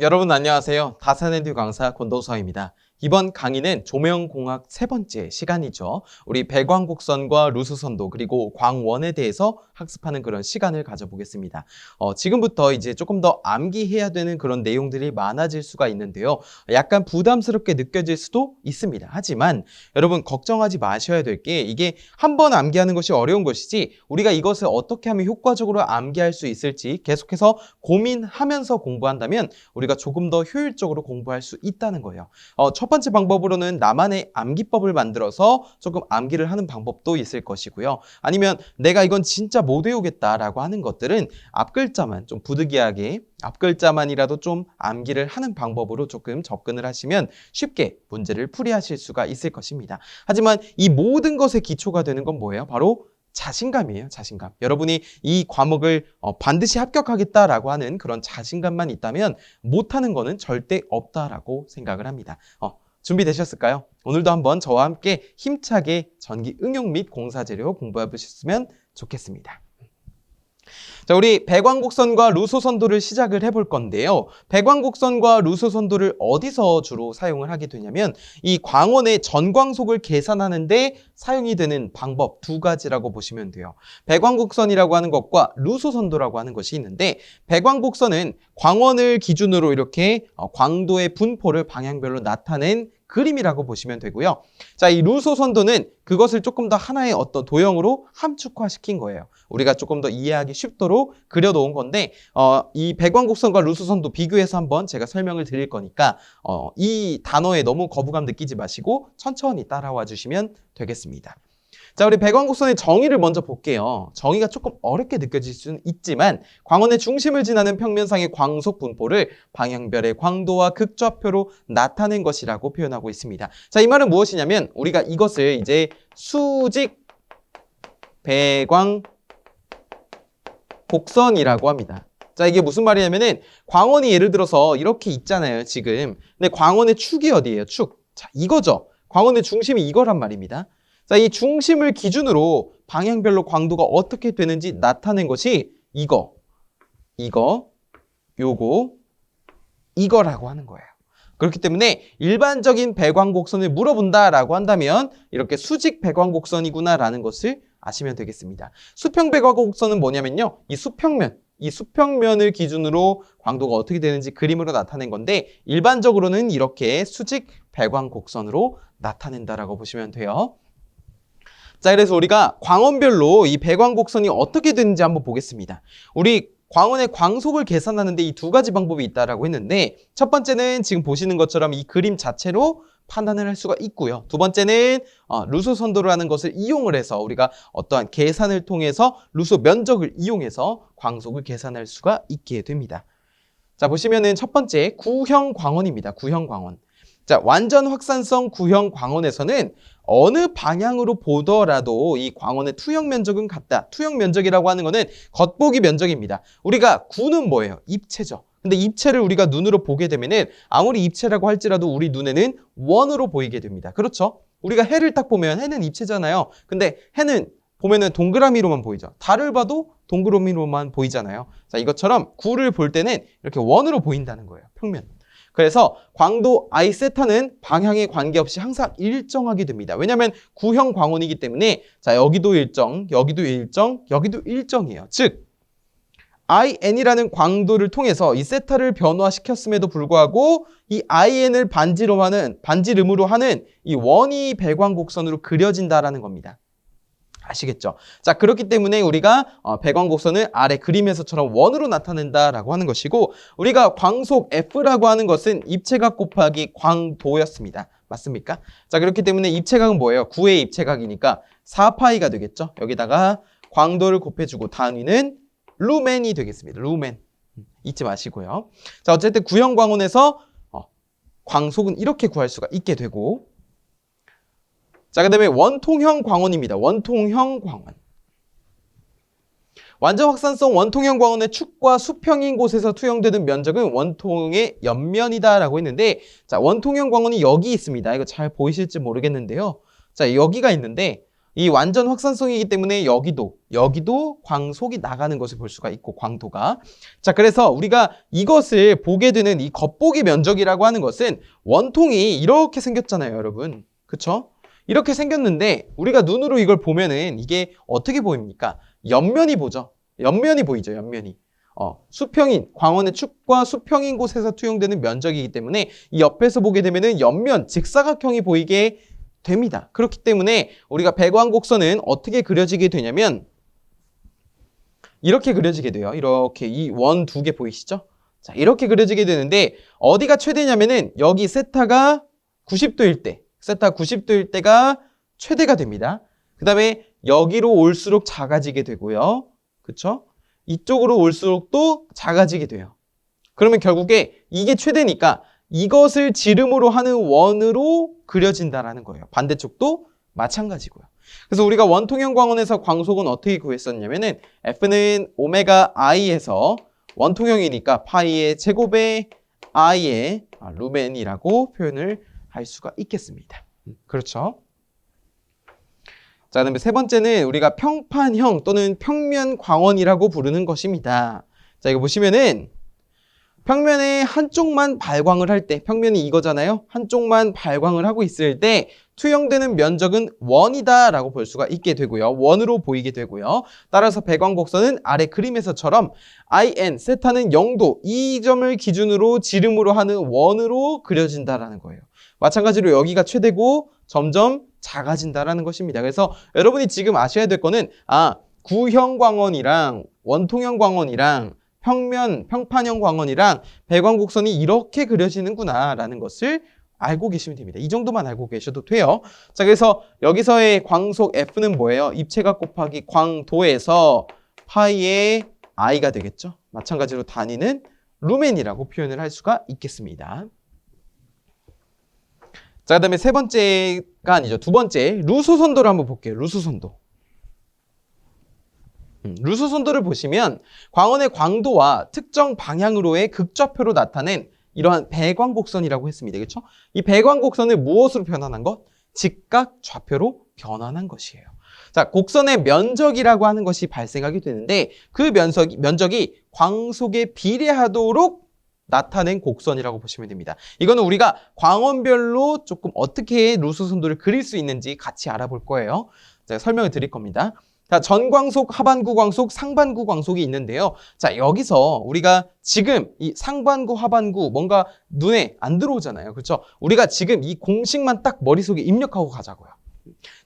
여러분 안녕하세요. 다산에듀 강사 권도서입니다. 이번 강의는 조명공학 세 번째 시간이죠. 우리 배광곡선과 루수선도 그리고 광원에 대해서 학습하는 그런 시간을 가져보겠습니다. 지금부터 이제 조금 더 암기해야 되는 그런 내용들이 많아질 수가 있는데요. 약간 부담스럽게 느껴질 수도 있습니다. 하지만 여러분 걱정하지 마셔야 될 게 이게 한 번 암기하는 것이 어려운 것이지 우리가 이것을 어떻게 하면 효과적으로 암기할 수 있을지 계속해서 고민하면서 공부한다면 우리가 조금 더 효율적으로 공부할 수 있다는 거예요. 첫 번째 방법으로는 나만의 암기법을 만들어서 조금 암기를 하는 방법도 있을 것이고요. 아니면 내가 이건 진짜 못 외우겠다라고 하는 것들은 앞글자만 좀 부득이하게 앞글자만이라도 좀 암기를 하는 방법으로 조금 접근을 하시면 쉽게 문제를 풀이하실 수가 있을 것입니다. 하지만 이 모든 것의 기초가 되는 건 뭐예요? 바로 자신감이에요. 자신감. 여러분이 이 과목을 반드시 합격하겠다라고 하는 그런 자신감만 있다면 못하는 거는 절대 없다라고 생각을 합니다. 준비되셨을까요? 오늘도 한번 저와 함께 힘차게 전기 응용 및 공사재료 공부해 보셨으면 좋겠습니다. 자, 우리 배광곡선과 루소선도를 시작을 해볼 건데요. 배광곡선과 루소선도를 어디서 주로 사용을 하게 되냐면 이 광원의 전광속을 계산하는데 사용이 되는 방법 두 가지라고 보시면 돼요. 배광곡선이라고 하는 것과 루소선도라고 하는 것이 있는데 배광곡선은 광원을 기준으로 이렇게 광도의 분포를 방향별로 나타낸 그림이라고 보시면 되고요. 자, 이 루소선도는 그것을 조금 더 하나의 어떤 도형으로 함축화시킨 거예요. 우리가 조금 더 이해하기 쉽도록 그려놓은 건데 이 배광곡선과 루소선도 비교해서 한번 제가 설명을 드릴 거니까 이 단어에 너무 거부감 느끼지 마시고 천천히 따라와 주시면 되겠습니다. 자, 우리 배광곡선의 정의를 먼저 볼게요. 정의가 조금 어렵게 느껴질 수는 있지만 광원의 중심을 지나는 평면상의 광속 분포를 방향별의 광도와 극좌표로 나타낸 것이라고 표현하고 있습니다. 자, 이 말은 무엇이냐면 우리가 이것을 이제 수직 배광곡선이라고 합니다. 자, 이게 무슨 말이냐면은 광원이 예를 들어서 이렇게 있잖아요, 지금. 근데 광원의 축이 어디예요? 축. 자, 이거죠. 광원의 중심이 이거란 말입니다. 자, 이 중심을 기준으로 방향별로 광도가 어떻게 되는지 나타낸 것이 이거, 요거, 이거라고 하는 거예요. 그렇기 때문에 일반적인 배광곡선을 물어본다라고 한다면 이렇게 수직 배광곡선이구나라는 것을 아시면 되겠습니다. 수평 배광곡선은 뭐냐면요. 이 수평면을 기준으로 광도가 어떻게 되는지 그림으로 나타낸 건데 일반적으로는 이렇게 수직 배광곡선으로 나타낸다라고 보시면 돼요. 자, 그래서 우리가 광원별로 이 배광곡선이 어떻게 되는지 한번 보겠습니다. 우리 광원의 광속을 계산하는데 이 두 가지 방법이 있다라고 했는데 첫 번째는 지금 보시는 것처럼 이 그림 자체로 판단을 할 수가 있고요. 두 번째는 루소선도라는 것을 이용을 해서 우리가 어떠한 계산을 통해서 루소 면적을 이용해서 광속을 계산할 수가 있게 됩니다. 자, 보시면은 첫 번째 구형 광원입니다. 구형 광원. 자, 완전 확산성 구형 광원에서는 어느 방향으로 보더라도 이 광원의 투영 면적은 같다. 투영 면적이라고 하는 거는 겉보기 면적입니다. 우리가 구는 뭐예요? 입체죠. 근데 입체를 우리가 눈으로 보게 되면은 아무리 입체라고 할지라도 우리 눈에는 원으로 보이게 됩니다. 그렇죠? 우리가 해를 딱 보면 해는 입체잖아요. 근데 해는 보면은 동그라미로만 보이죠. 달을 봐도 동그라미로만 보이잖아요. 자, 이것처럼 구를 볼 때는 이렇게 원으로 보인다는 거예요. 평면. 그래서 광도 I세타는 방향에 관계없이 항상 일정하게 됩니다. 왜냐하면 구형 광원이기 때문에 자, 여기도 일정, 여기도 일정, 여기도 일정이에요. 즉 IN이라는 광도를 통해서 이 세타를 변화시켰음에도 불구하고 이 IN을 반지름으로 하는 이 원이 배광곡선으로 그려진다라는 겁니다. 아시겠죠? 자, 그렇기 때문에 우리가 배광곡선을 아래 그림에서처럼 원으로 나타낸다라고 하는 것이고 우리가 광속 F라고 하는 것은 입체각 곱하기 광도였습니다. 맞습니까? 자, 그렇기 때문에 입체각은 뭐예요? 9의 입체각이니까 4파이가 되겠죠? 여기다가 광도를 곱해주고 단위는 루멘이 되겠습니다. 루멘. 잊지 마시고요. 자, 어쨌든 구형 광원에서 광속은 이렇게 구할 수가 있게 되고 자, 그 다음에 원통형 광원입니다. 원통형 광원. 완전 확산성 원통형 광원의 축과 수평인 곳에서 투영되는 면적은 원통의 옆면이다라고 했는데 자, 원통형 광원이 여기 있습니다. 이거 잘 보이실지 모르겠는데요. 자, 여기가 있는데 이 완전 확산성이기 때문에 여기도 광속이 나가는 것을 볼 수가 있고, 광도가. 자, 그래서 우리가 이것을 보게 되는 이 겉보기 면적이라고 하는 것은 원통이 이렇게 생겼잖아요, 여러분. 그쵸? 이렇게 생겼는데 우리가 눈으로 이걸 보면은 이게 어떻게 보입니까? 옆면이 보죠. 옆면이 보이죠, 옆면이. 수평인, 광원의 축과 수평인 곳에서 투영되는 면적이기 때문에 이 옆에서 보게 되면은 옆면, 직사각형이 보이게 됩니다. 그렇기 때문에 우리가 배광곡선은 어떻게 그려지게 되냐면 이렇게 그려지게 돼요. 이렇게 이 원 두 개 보이시죠? 자, 이렇게 그려지게 되는데 어디가 최대냐면은 여기 세타가 90도일 때, 세타 90도일 때가 최대가 됩니다. 그 다음에 여기로 올수록 작아지게 되고요. 그쵸? 이쪽으로 올수록 또 작아지게 돼요. 그러면 결국에 이게 최대니까 이것을 지름으로 하는 원으로 그려진다라는 거예요. 반대쪽도 마찬가지고요. 그래서 우리가 원통형 광원에서 광속은 어떻게 구했었냐면은 F는 오메가 I에서 원통형이니까 파이의 제곱에 I의 루멘이라고 표현을 할 수가 있겠습니다. 그렇죠? 자, 그다음에 세 번째는 우리가 평판형 또는 평면 광원이라고 부르는 것입니다. 자, 이거 보시면은 평면의 한쪽만 발광을 할 때, 평면이 이거잖아요. 한쪽만 발광을 하고 있을 때 투영되는 면적은 원이다라고 볼 수가 있게 되고요. 원으로 보이게 되고요. 따라서 배광곡선은 아래 그림에서처럼 IN, 세타는 0도, 이 점을 기준으로 지름으로 하는 원으로 그려진다라는 거예요. 마찬가지로 여기가 최대고 점점 작아진다라는 것입니다. 그래서 여러분이 지금 아셔야 될 거는 구형 광원이랑 원통형 광원이랑 평판형 광원이랑 배광곡선이 이렇게 그려지는구나 라는 것을 알고 계시면 됩니다. 이 정도만 알고 계셔도 돼요. 자, 그래서 여기서의 광속 F는 뭐예요? 입체각 곱하기 광도에서 파이의 I가 되겠죠. 마찬가지로 단위는 루멘이라고 표현을 할 수가 있겠습니다. 자, 그 다음에 세 번째가 아니죠. 두 번째, 루소선도를 한번 볼게요. 루소선도. 루소선도를 보시면 광원의 광도와 특정 방향으로의 극좌표로 나타낸 이러한 배광곡선이라고 했습니다. 그렇죠? 이 배광곡선을 무엇으로 변환한 것? 직각 좌표로 변환한 것이에요. 자, 곡선의 면적이라고 하는 것이 발생하게 되는데 그 면적이 광속에 비례하도록 나타낸 곡선이라고 보시면 됩니다. 이거는 우리가 광원별로 조금 어떻게 루소선도를 그릴 수 있는지 같이 알아볼 거예요. 제가 설명을 드릴 겁니다. 자, 전광속, 하반구 광속, 상반구 광속이 있는데요. 자, 여기서 우리가 지금 이 상반구, 하반구 뭔가 눈에 안 들어오잖아요. 그렇죠? 우리가 지금 이 공식만 딱 머릿속에 입력하고 가자고요.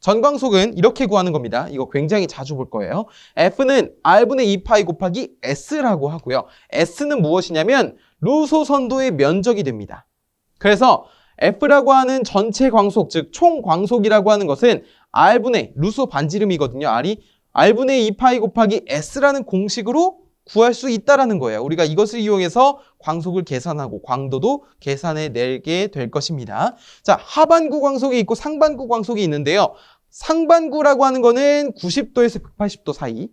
전광속은 이렇게 구하는 겁니다. 이거 굉장히 자주 볼 거예요. F는 R분의 2파이 곱하기 S라고 하고요. S는 무엇이냐면 루소선도의 면적이 됩니다. 그래서 F라고 하는 전체 광속, 즉 총 광속이라고 하는 것은 R분의 루소 반지름이거든요. R분의 2파이 곱하기 S라는 공식으로 구할 수 있다라는 거예요. 우리가 이것을 이용해서 광속을 계산하고 광도도 계산해 내게 될 것입니다. 자, 하반구 광속이 있고 상반구 광속이 있는데요. 상반구라고 하는 거는 90도에서 180도 사이,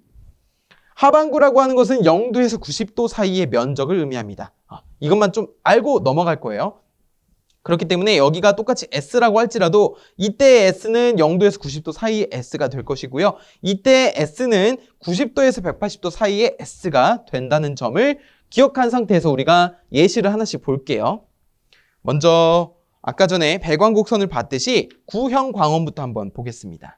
하반구라고 하는 것은 0도에서 90도 사이의 면적을 의미합니다. 이것만 좀 알고 넘어갈 거예요. 그렇기 때문에 여기가 똑같이 S라고 할지라도 이때 S는 0도에서 90도 사이의 S가 될 것이고요. 이때 S는 90도에서 180도 사이의 S가 된다는 점을 기억한 상태에서 우리가 예시를 하나씩 볼게요. 먼저 아까 전에 배광곡선을 봤듯이 구형 광원부터 한번 보겠습니다.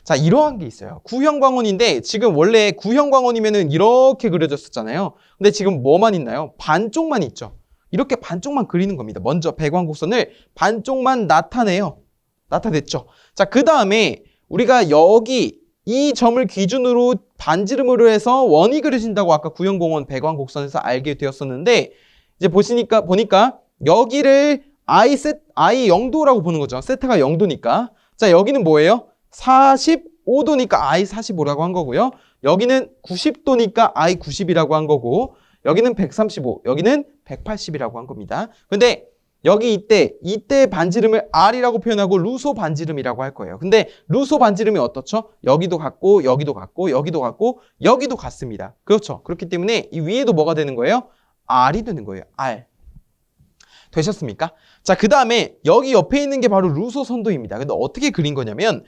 자, 이러한 게 있어요. 구형 광원인데 지금 원래 구형 광원이면은 이렇게 그려졌었잖아요. 근데 지금 뭐만 있나요? 반쪽만 있죠. 이렇게 반쪽만 그리는 겁니다. 먼저 배광곡선을 반쪽만 나타냈죠. 자, 그 다음에 우리가 여기 이 점을 기준으로 반지름으로 해서 원이 그려진다고 아까 구형공원 배광곡선에서 알게 되었었는데 이제 보니까 여기를 I 0도라고 보는 거죠. 세타가 0도니까. 자, 여기는 뭐예요? 45도니까 I 45라고 한 거고요. 여기는 90도니까 I 90이라고 한 거고 여기는 135, 여기는 180이라고 한 겁니다. 근데 여기 이때 반지름을 R이라고 표현하고 루소 반지름이라고 할 거예요. 근데 루소 반지름이 어떻죠? 여기도 같고 여기도 같고 여기도 같고 여기도 같습니다. 그렇죠? 그렇기 때문에 이 위에도 뭐가 되는 거예요? R이 되는 거예요. R. 되셨습니까? 자, 그 다음에 여기 옆에 있는 게 바로 루소 선도입니다. 근데 어떻게 그린 거냐면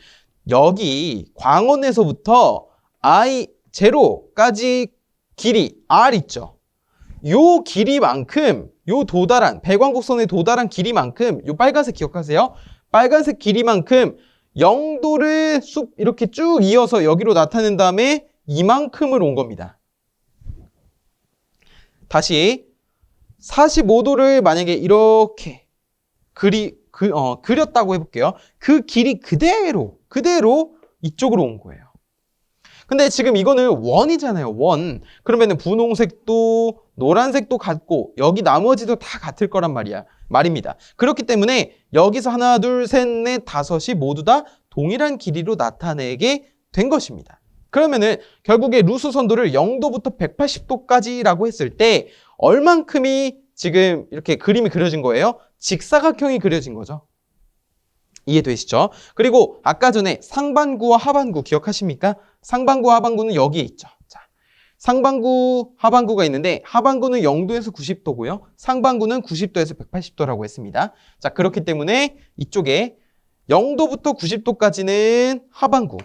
여기 광원에서부터 I0까지 길이 R 있죠. 요 길이만큼, 요 도달한, 배광곡선에 도달한 길이만큼, 요 빨간색 기억하세요? 빨간색 길이만큼 0도를 이렇게 쭉 이어서 여기로 나타낸 다음에 이만큼을 온 겁니다. 다시 45도를 만약에 이렇게 그렸다고 해볼게요. 그 길이 그대로 이쪽으로 온 거예요. 근데 지금 이거는 원이잖아요. 원. 그러면은 분홍색도 노란색도 같고 여기 나머지도 다 같을 거란 말입니다. 그렇기 때문에 여기서 하나, 둘, 셋, 넷, 다섯이 모두 다 동일한 길이로 나타내게 된 것입니다. 그러면은 결국에 루소 선도를 0도부터 180도까지라고 했을 때 얼만큼이 지금 이렇게 그림이 그려진 거예요? 직사각형이 그려진 거죠. 이해되시죠? 그리고 아까 전에 상반구와 하반구 기억하십니까? 상반구, 하반구는 여기에 있죠. 자, 상반구, 하반구가 있는데 하반구는 0도에서 90도고요. 상반구는 90도에서 180도라고 했습니다. 자, 그렇기 때문에 이쪽에 0도부터 90도까지는 하반구,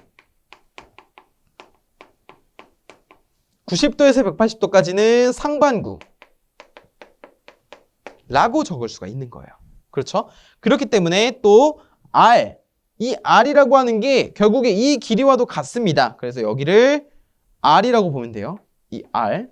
90도에서 180도까지는 상반구 라고 적을 수가 있는 거예요. 그렇죠? 그렇기 때문에 또 R, 이 R이라고 하는 게 결국에 이 길이와도 같습니다. 그래서 여기를 R이라고 보면 돼요. 이 R.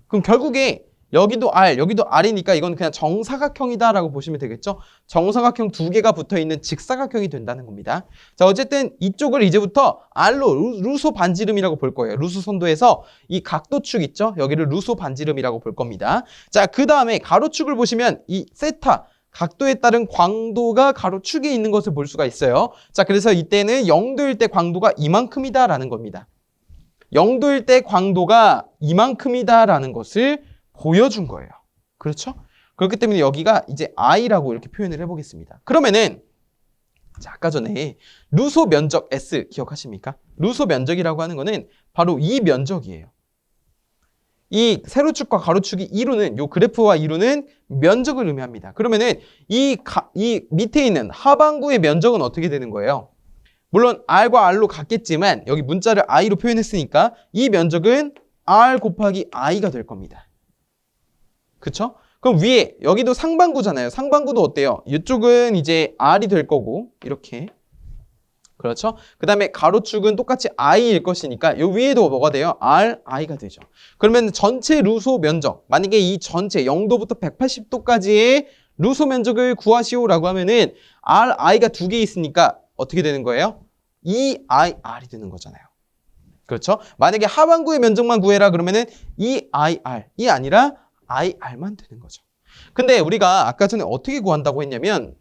그럼 결국에 여기도 R, 여기도 R이니까 이건 그냥 정사각형이다라고 보시면 되겠죠? 정사각형 두 개가 붙어있는 직사각형이 된다는 겁니다. 자, 어쨌든 이쪽을 이제부터 R로 루소 반지름이라고 볼 거예요. 루소 선도에서 이 각도축 있죠? 여기를 루소 반지름이라고 볼 겁니다. 자, 그 다음에 가로축을 보시면 이 세타, 각도에 따른 광도가 가로축에 있는 것을 볼 수가 있어요. 자, 그래서 이때는 0도일 때 광도가 이만큼이다라는 겁니다. 0도일 때 광도가 이만큼이다라는 것을 보여준 거예요. 그렇죠? 그렇기 때문에 여기가 이제 I라고 이렇게 표현을 해보겠습니다. 그러면은 자, 아까 전에 루소 면적 S 기억하십니까? 루소 면적이라고 하는 거는 바로 이 면적이에요. 이 세로축과 가로축이 이루는 요 그래프와 이루는 면적을 의미합니다. 그러면은 이 밑에 있는 하반구의 면적은 어떻게 되는 거예요? 물론 R과 R로 같겠지만 여기 문자를 I로 표현했으니까 이 면적은 R 곱하기 I가 될 겁니다. 그쵸? 그럼 위에 여기도 상반구잖아요. 상반구도 어때요? 이쪽은 이제 R이 될 거고 이렇게. 그렇죠? 그 다음에 가로축은 똑같이 I일 것이니까 이 위에도 뭐가 돼요? R, I가 되죠. 그러면 전체 루소 면적, 만약에 이 전체 0도부터 180도까지의 루소 면적을 구하시오라고 하면은 R, I가 두 개 있으니까 어떻게 되는 거예요? E, I, R이 되는 거잖아요. 그렇죠? 만약에 하반구의 면적만 구해라 그러면은 E, I, R, 이 아니라 I, R만 되는 거죠. 근데 우리가 아까 전에 어떻게 구한다고 했냐면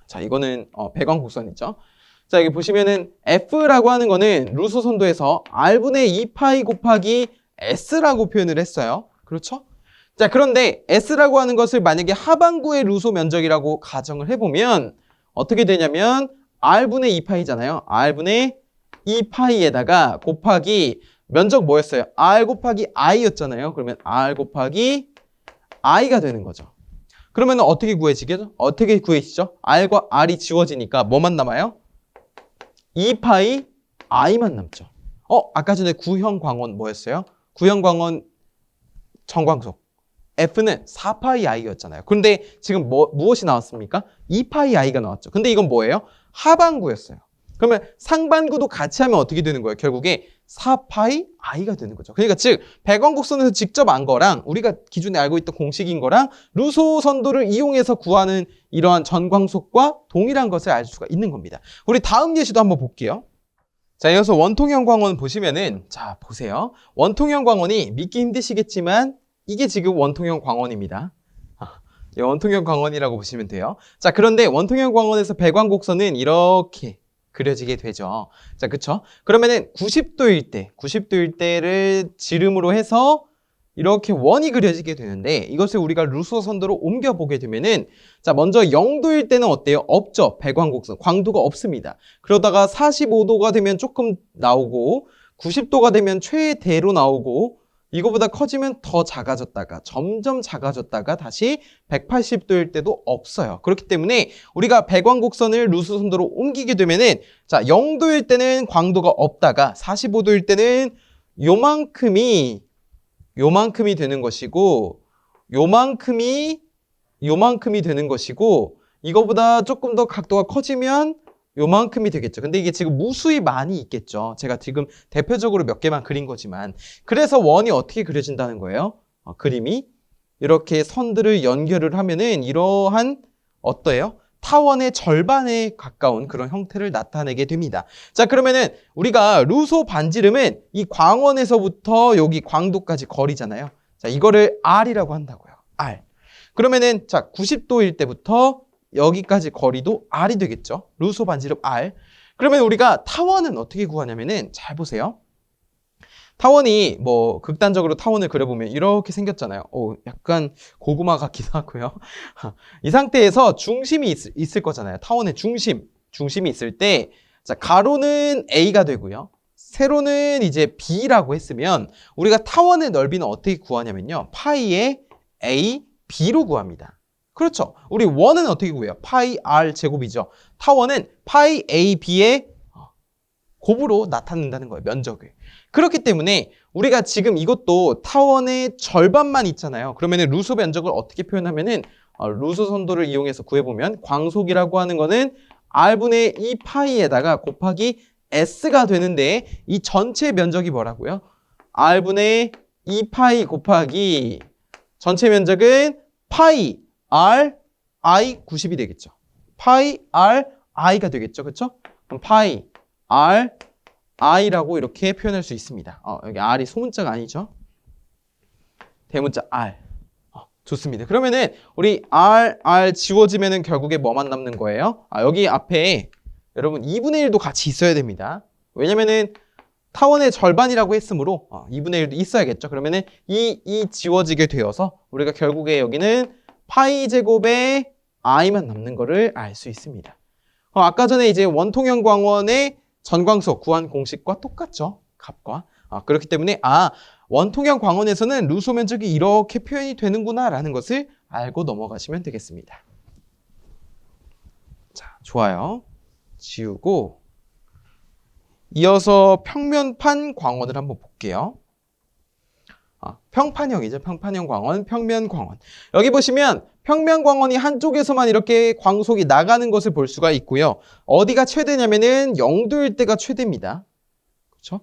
자, 이거는 배광곡선이죠. 자, 여기 보시면은 F라고 하는 거는 루소 선도에서 R분의 2파이 곱하기 S라고 표현을 했어요. 그렇죠? 자, 그런데 S라고 하는 것을 만약에 하반구의 루소 면적이라고 가정을 해보면 어떻게 되냐면 R분의 2파이잖아요. R분의 2파이에다가 곱하기 면적 뭐였어요? R 곱하기 I였잖아요. 그러면 R 곱하기 I가 되는 거죠. 그러면 어떻게 구해지겠죠? 어떻게 구해지죠? R과 R이 지워지니까 뭐만 남아요? 2파이 I만 남죠. 아까 전에 구형 광원 뭐였어요? 구형 광원 정광속. F는 4파이 I였잖아요. 그런데 지금 무엇이 나왔습니까? 2파이 I가 나왔죠. 근데 이건 뭐예요? 하반구였어요. 그러면 상반구도 같이 하면 어떻게 되는 거예요? 결국에 4파이 I가 되는 거죠. 그러니까 즉 배광곡선에서 직접 안 거랑 우리가 기존에 알고 있던 공식인 거랑 루소 선도를 이용해서 구하는 이러한 전광속과 동일한 것을 알 수가 있는 겁니다. 우리 다음 예시도 한번 볼게요. 자, 이어서 원통형 광원 보시면은 자, 보세요. 원통형 광원이 믿기 힘드시겠지만 이게 지금 원통형 광원입니다. 원통형 광원이라고 보시면 돼요. 자, 그런데 원통형 광원에서 배광곡선은 이렇게 그려지게 되죠. 자, 그쵸? 그러면은 90도일 때를 지름으로 해서 이렇게 원이 그려지게 되는데 이것을 우리가 루소 선도로 옮겨보게 되면은 자, 먼저 0도일 때는 어때요? 없죠. 배광곡선. 광도가 없습니다. 그러다가 45도가 되면 조금 나오고 90도가 되면 최대로 나오고 이거보다 커지면 더 작아졌다가 점점 작아졌다가 다시 180도일 때도 없어요. 그렇기 때문에 우리가 배광곡선을 루소선도로 옮기게 되면은 자, 0도일 때는 광도가 없다가 45도일 때는 요만큼이 되는 것이고 요만큼이 되는 것이고 이거보다 조금 더 각도가 커지면 요만큼이 되겠죠. 근데 이게 지금 무수히 많이 있겠죠. 제가 지금 대표적으로 몇 개만 그린 거지만 그래서 원이 어떻게 그려진다는 거예요? 그림이 이렇게 선들을 연결을 하면은 이러한 어때요? 타원의 절반에 가까운 그런 형태를 나타내게 됩니다. 자, 그러면은 우리가 루소 반지름은 이 광원에서부터 여기 광도까지 거리잖아요. 자, 이거를 R이라고 한다고요. R. 그러면은 자, 90도일 때부터 여기까지 거리도 R이 되겠죠. 루소 반지름 R. 그러면 우리가 타원은 어떻게 구하냐면은 잘 보세요. 타원이 뭐 극단적으로 타원을 그려보면 이렇게 생겼잖아요. 약간 고구마 같기도 하고요. 이 상태에서 중심이 있을 거잖아요. 타원의 중심이 있을 때 자, 가로는 A가 되고요. 세로는 이제 B라고 했으면 우리가 타원의 넓이는 어떻게 구하냐면요. 파이의 A, B로 구합니다. 그렇죠. 우리 원은 어떻게 구해요? 파이 R 제곱이죠. 타원은 파이 A, B의 곱으로 나타낸다는 거예요. 면적을. 그렇기 때문에 우리가 지금 이것도 타원의 절반만 있잖아요. 그러면 루소 면적을 어떻게 표현하면은 루소 선도를 이용해서 구해보면 광속이라고 하는 거는 R분의 2파이에다가 곱하기 S가 되는데 이 전체 면적이 뭐라고요? R분의 2파이 곱하기 전체 면적은 파이 R I 90이 되겠죠. 파이 R I가 되겠죠. 그렇죠? 그럼 파이 R I라고 이렇게 표현할 수 있습니다. 여기 R이 소문자가 아니죠. 대문자 R. 좋습니다. 그러면은 우리 R 지워지면은 결국에 뭐만 남는 거예요? 여기 앞에 여러분 2분의 1도 같이 있어야 됩니다. 왜냐면은 타원의 절반이라고 했으므로 2분의 1도 있어야겠죠. 그러면은 이 지워지게 되어서 우리가 결국에 여기는 파이 제곱에 I만 남는 거를 알 수 있습니다. 아까 전에 이제 원통형 광원의 전광속 구한 공식과 똑같죠. 값과. 그렇기 때문에 원통형 광원에서는 루소 면적이 이렇게 표현이 되는구나 라는 것을 알고 넘어가시면 되겠습니다. 자, 좋아요. 지우고 이어서 평면판 광원을 한번 볼게요. 평판형이죠. 평판형 광원, 평면 광원. 여기 보시면 평면 광원이 한쪽에서만 이렇게 광속이 나가는 것을 볼 수가 있고요. 어디가 최대냐면은 0도일 때가 최대입니다. 그렇죠?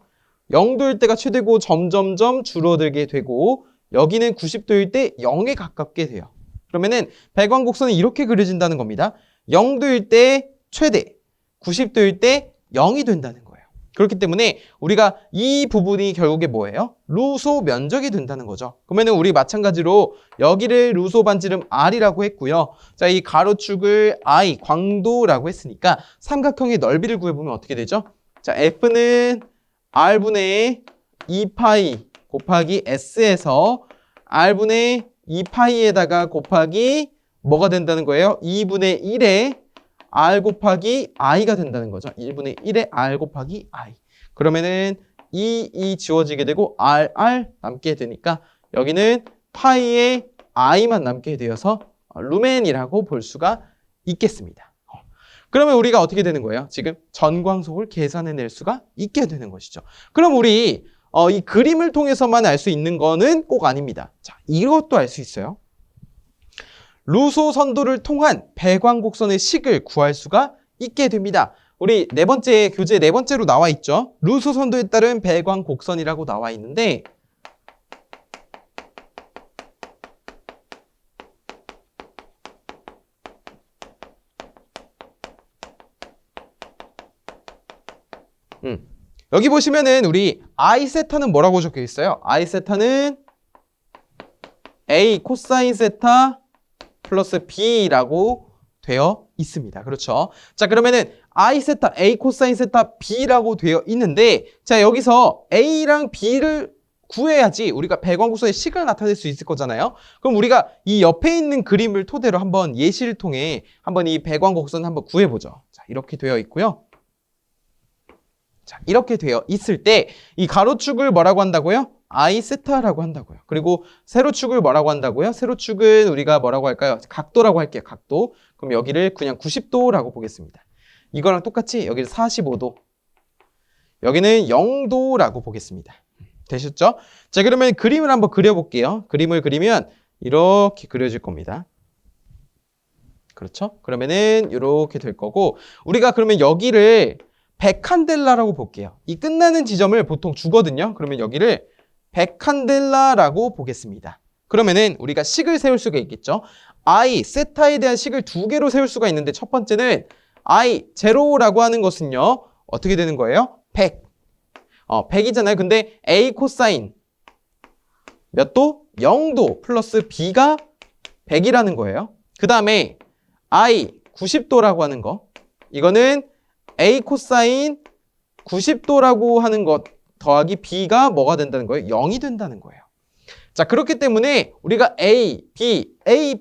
0도일 때가 최대고 점점점 줄어들게 되고 여기는 90도일 때 0에 가깝게 돼요. 그러면은 배광곡선이 이렇게 그려진다는 겁니다. 0도일 때 최대, 90도일 때 0이 된다는 거예요. 그렇기 때문에 우리가 이 부분이 결국에 뭐예요? 루소 면적이 된다는 거죠. 그러면 우리 마찬가지로 여기를 루소 반지름 R이라고 했고요. 자, 이 가로축을 I, 광도라고 했으니까 삼각형의 넓이를 구해보면 어떻게 되죠? 자, F는 R분의 2파이 곱하기 S에서 R분의 2파이에다가 곱하기 뭐가 된다는 거예요? 2분의 1에 R 곱하기 I가 된다는 거죠. 1분의 1에 R 곱하기 I. 그러면은 이 지워지게 되고 R 남게 되니까 여기는 파이에 I만 남게 되어서 루멘이라고 볼 수가 있겠습니다. 그러면 우리가 어떻게 되는 거예요? 지금 전광속을 계산해낼 수가 있게 되는 것이죠. 그럼 우리 이 그림을 통해서만 알 수 있는 거는 꼭 아닙니다. 자, 이것도 알 수 있어요. 루소 선도를 통한 배광곡선의 식을 구할 수가 있게 됩니다. 우리 교재 네 번째로 나와 있죠. 루소 선도에 따른 배광곡선이라고 나와 있는데 여기 보시면은 우리 I 세타는 뭐라고 적혀 있어요? I 세타는 A 코사인 세타 플러스 B라고 되어 있습니다. 그렇죠? 자, 그러면은 I 세타 A 코사인 세타 B라고 되어 있는데 자, 여기서 A랑 B를 구해야지 우리가 배광곡선의 식을 나타낼 수 있을 거잖아요. 그럼 우리가 이 옆에 있는 그림을 토대로 한번 예시를 통해 한번 이 배광곡선 한번 구해보죠. 자, 이렇게 되어 있고요. 자, 이렇게 되어 있을 때 이 가로축을 뭐라고 한다고요? I 세타라고 한다고요. 그리고 세로축을 뭐라고 한다고요? 세로축은 우리가 뭐라고 할까요? 각도라고 할게요. 각도. 그럼 여기를 그냥 90도라고 보겠습니다. 이거랑 똑같이 여기를 45도. 여기는 0도라고 보겠습니다. 되셨죠? 자, 그러면 그림을 한번 그려볼게요. 그림을 그리면 이렇게 그려질 겁니다. 그렇죠? 그러면은 이렇게 될 거고, 우리가 그러면 여기를 100칸델라라고 볼게요. 이 끝나는 지점을 보통 주거든요. 그러면 여기를 100칸델라라고 보겠습니다. 그러면은 우리가 식을 세울 수가 있겠죠. I, 세타에 대한 식을 두 개로 세울 수가 있는데, 첫 번째는 I, 제로라고 하는 것은요, 어떻게 되는 거예요? 100. 100이잖아요. 근데 A 코사인 몇 도? 0도 플러스 B가 100이라는 거예요. 그 다음에 I 90도라고 하는 거, 이거는 A 코사인 90도라고 하는 것 더하기 B가 뭐가 된다는 거예요? 0이 된다는 거예요. 자, 그렇기 때문에 우리가 A,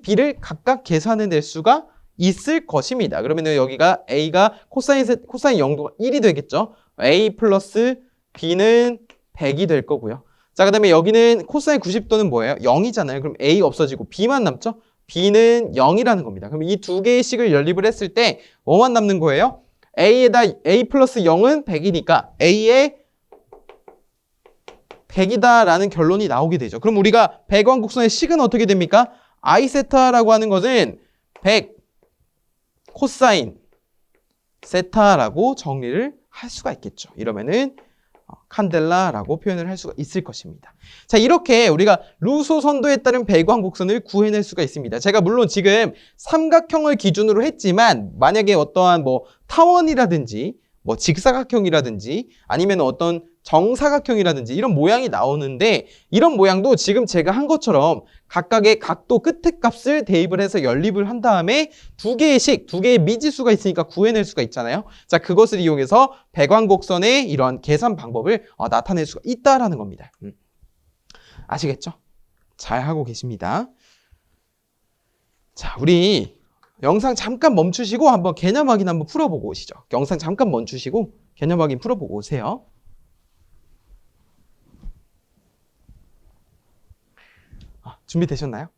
B를 각각 계산해낼 수가 있을 것입니다. 그러면 여기가 A가 코사인 0도가 1이 되겠죠. A 플러스 B는 100이 될 거고요. 자, 그 다음에 여기는 코사인 90도는 뭐예요? 0이잖아요. 그럼 A 없어지고 B만 남죠? B는 0이라는 겁니다. 그럼 이 두 개의 식을 연립을 했을 때 뭐만 남는 거예요? A에다 A 플러스 0은 100이니까 A에 100이다라는 결론이 나오게 되죠. 그럼 우리가 배광곡선의 식은 어떻게 됩니까? I 세타라고 하는 것은 100 코사인 세타라고 정리를 할 수가 있겠죠. 이러면은 칸델라라고 표현을 할 수가 있을 것입니다. 자, 이렇게 우리가 루소 선도에 따른 배광곡선을 구해낼 수가 있습니다. 제가 물론 지금 삼각형을 기준으로 했지만, 만약에 어떠한 뭐 타원이라든지 뭐 직사각형이라든지 아니면 어떤 정사각형이라든지 이런 모양이 나오는데, 이런 모양도 지금 제가 한 것처럼 각각의 각도 끝의 값을 대입을 해서 연립을 한 다음에 두 개의 식, 두 개의 미지수가 있으니까 구해낼 수가 있잖아요. 자, 그것을 이용해서 배광곡선의 이런 계산 방법을 나타낼 수가 있다라는 겁니다. 아시겠죠? 잘 하고 계십니다. 자, 우리 영상 잠깐 멈추시고 한번 개념 확인 한번 풀어보고 오시죠. 영상 잠깐 멈추시고 개념 확인 풀어보고 오세요. 준비되셨나요?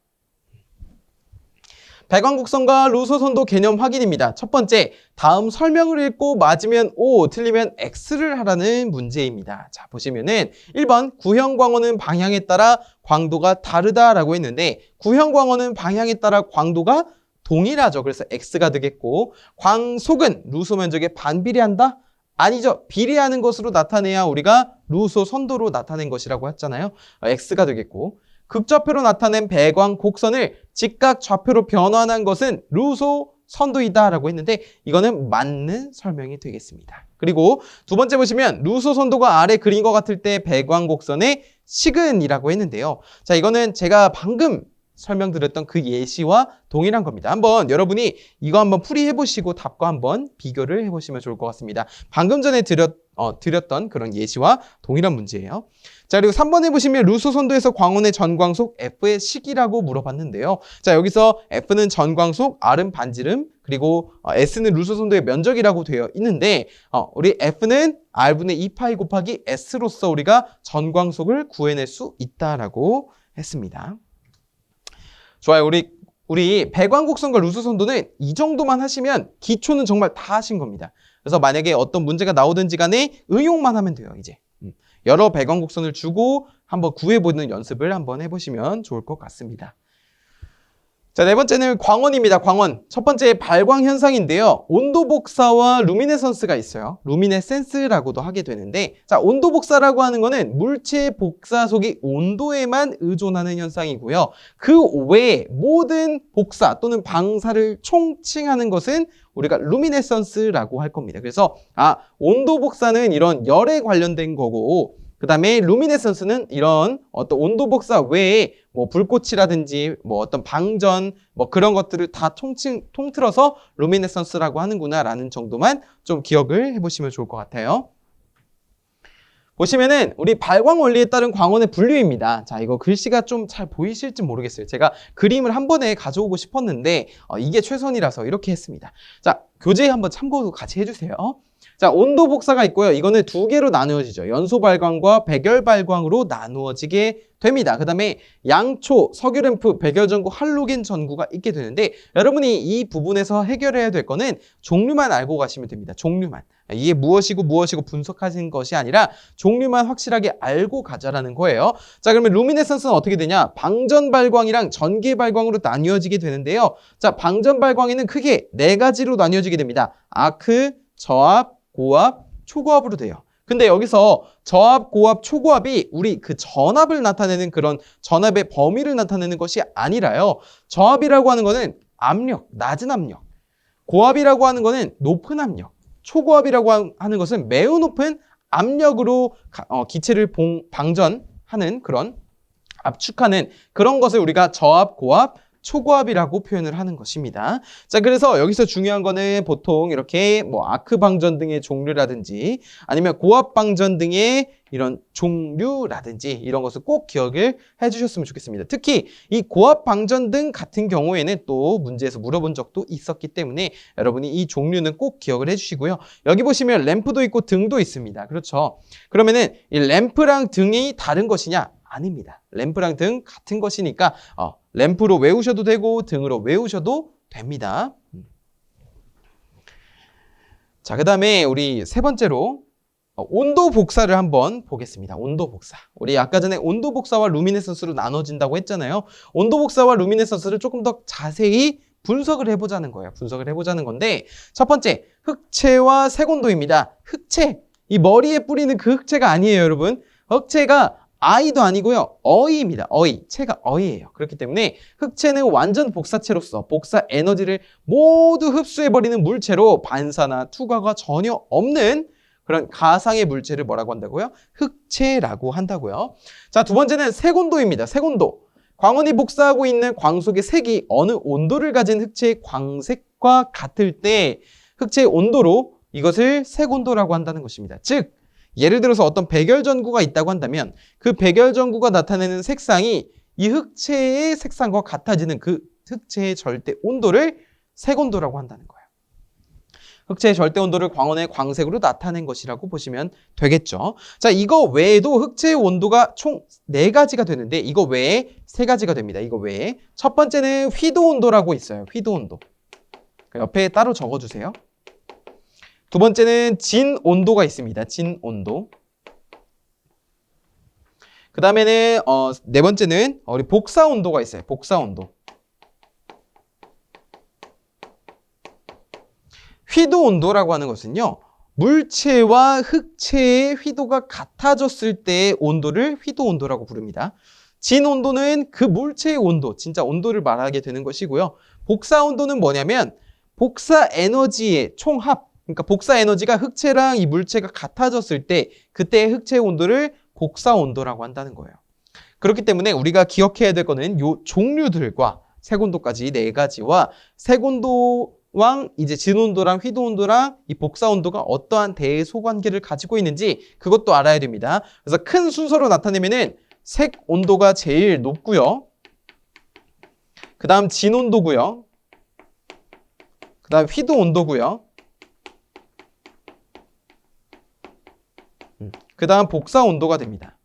배광곡선과 루소선도 개념 확인입니다. 첫 번째, 다음 설명을 읽고 맞으면 O, 틀리면 X를 하라는 문제입니다. 자, 보시면은 1번 구형광원은 방향에 따라 광도가 다르다라고 했는데, 구형광원은 방향에 따라 광도가 동일하죠. 그래서 X가 되겠고, 광속은 루소 면적에 반비례한다? 아니죠. 비례하는 것으로 나타내야 우리가 루소 선도로 나타낸 것이라고 했잖아요. X가 되겠고, 극좌표로 나타낸 배광곡선을 직각 좌표로 변환한 것은 루소 선도이다라고 했는데, 이거는 맞는 설명이 되겠습니다. 그리고 두 번째 보시면 루소 선도가 아래 그린 것 같을 때 배광곡선의 식은이라고 했는데요. 자, 이거는 제가 방금 설명드렸던 그 예시와 동일한 겁니다. 한번 여러분이 이거 한번 풀이해보시고 답과 한번 비교를 해보시면 좋을 것 같습니다. 방금 전에 드렸던 그런 예시와 동일한 문제예요. 자, 그리고 3번에 보시면 루소 선도에서 광원의 전광속 F의 식이라고 물어봤는데요. 자, 여기서 F는 전광속, R은 반지름, 그리고 S는 루소 선도의 면적이라고 되어 있는데, 우리 F는 R분의 2파이 곱하기 S로서 우리가 전광속을 구해낼 수 있다라고 했습니다. 좋아요. 우리 배광곡선과 루소선도는 이 정도만 하시면 기초는 정말 다 하신 겁니다. 그래서 만약에 어떤 문제가 나오든지 간에 응용만 하면 돼요, 이제. 여러 배광곡선을 주고 한번 구해보는 연습을 한번 해보시면 좋을 것 같습니다. 자, 네 번째는 광원입니다. 광원. 첫 번째 발광 현상인데요. 온도 복사와 루미네선스가 있어요. 루미네센스라고도 하게 되는데, 자, 온도 복사라고 하는 거는 물체 복사 속이 온도에만 의존하는 현상이고요. 그 외에 모든 복사 또는 방사를 총칭하는 것은 우리가 루미네선스라고 할 겁니다. 그래서 온도 복사는 이런 열에 관련된 거고, 그 다음에 루미네선스는 이런 어떤 온도 복사 외에 뭐 불꽃이라든지 뭐 어떤 방전 뭐 그런 것들을 다 통틀어서 루미네선스라고 하는구나 라는 정도만 좀 기억을 해보시면 좋을 것 같아요. 보시면은 우리 발광 원리에 따른 광원의 분류입니다. 자, 이거 글씨가 좀 잘 보이실지 모르겠어요. 제가 그림을 한 번에 가져오고 싶었는데 이게 최선이라서 이렇게 했습니다. 자, 교재 한번 참고 같이 해주세요. 자, 온도 복사가 있고요. 이거는 두 개로 나누어지죠. 연소 발광과 백열 발광으로 나누어지게 됩니다. 그 다음에 양초, 석유램프, 백열전구, 할로겐 전구가 있게 되는데 여러분이 이 부분에서 해결해야 될 거는 종류만 알고 가시면 됩니다. 종류만. 이게 무엇이고 무엇이고 분석하신 것이 아니라 종류만 확실하게 알고 가자라는 거예요. 자, 그러면 루미네선스는 어떻게 되냐? 방전 발광이랑 전기 발광으로 나뉘어지게 되는데요. 자, 방전 발광에는 크게 네 가지로 나뉘어지게 됩니다. 아크, 저압, 고압, 초고압으로 돼요. 근데 여기서 저압, 고압, 초고압이 우리 그 전압을 나타내는 그런 전압의 범위를 나타내는 것이 아니라요. 저압이라고 하는 거는 압력, 낮은 압력. 고압이라고 하는 거는 높은 압력. 초고압이라고 하는 것은 매우 높은 압력으로 기체를 방전하는 그런 압축하는 그런 것을 우리가 저압, 고압, 초고압이라고 표현을 하는 것입니다. 자, 그래서 여기서 중요한 거는 보통 이렇게 뭐 아크 방전 등의 종류라든지 아니면 고압 방전 등의 이런 종류라든지 이런 것을 꼭 기억을 해주셨으면 좋겠습니다. 특히 이 고압 방전 등 같은 경우에는 또 문제에서 물어본 적도 있었기 때문에 여러분이 이 종류는 꼭 기억을 해주시고요. 여기 보시면 램프도 있고 등도 있습니다. 그렇죠? 그러면은 이 램프랑 등이 다른 것이냐? 아닙니다. 램프랑 등 같은 것이니까 램프로 외우셔도 되고 등으로 외우셔도 됩니다. 자, 그 다음에 우리 세 번째로 온도 복사를 한번 보겠습니다. 온도 복사. 우리 아까 전에 온도 복사와 루미네선스로 나눠진다고 했잖아요. 온도 복사와 루미네선스를 조금 더 자세히 분석을 해보자는 거예요. 분석을 해보자는 건데 첫 번째, 흑채와 색온도입니다. 흑채. 이 머리에 뿌리는 그 흑채가 아니에요, 여러분. 흑채가 아이도 아니고요. 어이입니다. 어이. 채가 어이예요. 그렇기 때문에 흑채는 완전 복사체로서 복사 에너지를 모두 흡수해버리는 물체로 반사나 투과가 전혀 없는 그런 가상의 물체를 뭐라고 한다고요? 흑채라고 한다고요. 자, 두 번째는 색온도입니다. 색온도. 광원이 복사하고 있는 광속의 색이 어느 온도를 가진 흑채의 광색과 같을 때 흑채의 온도로 이것을 색온도라고 한다는 것입니다. 즉 예를 들어서 어떤 백열전구가 있다고 한다면 그 백열전구가 나타내는 색상이 이 흑채의 색상과 같아지는 그 흑채의 절대 온도를 색온도라고 한다는 거예요. 흑채의 절대 온도를 광원의 광색으로 나타낸 것이라고 보시면 되겠죠. 자, 이거 외에도 흑채의 온도가 총 4가지가 되는데 이거 외에 3가지가 됩니다. 이거 외에 첫 번째는 휘도 온도라고 있어요. 휘도 온도. 옆에 따로 적어주세요. 두 번째는 진 온도가 있습니다. 진 온도. 그 다음에는 네 번째는 우리 복사 온도가 있어요. 복사 온도. 휘도 온도라고 하는 것은요. 물체와 흑채의 휘도가 같아졌을 때의 온도를 휘도 온도라고 부릅니다. 진 온도는 그 물체의 온도, 진짜 온도를 말하게 되는 것이고요. 복사 온도는 뭐냐면 복사 에너지의 총합, 그러니까 복사 에너지가 흑채랑 이 물체가 같아졌을 때 그때의 흑채의 온도를 복사 온도라고 한다는 거예요. 그렇기 때문에 우리가 기억해야 될 거는 요 종류들과 색온도까지 4가지와 색온도랑 이제 진온도랑 휘도온도랑 이 복사온도가 어떠한 대소관계를 가지고 있는지 그것도 알아야 됩니다. 그래서 큰 순서로 나타내면은 색온도가 제일 높고요. 그 다음 진온도고요. 그 다음 휘도온도고요. 그 다음 복사 온도가 됩니다.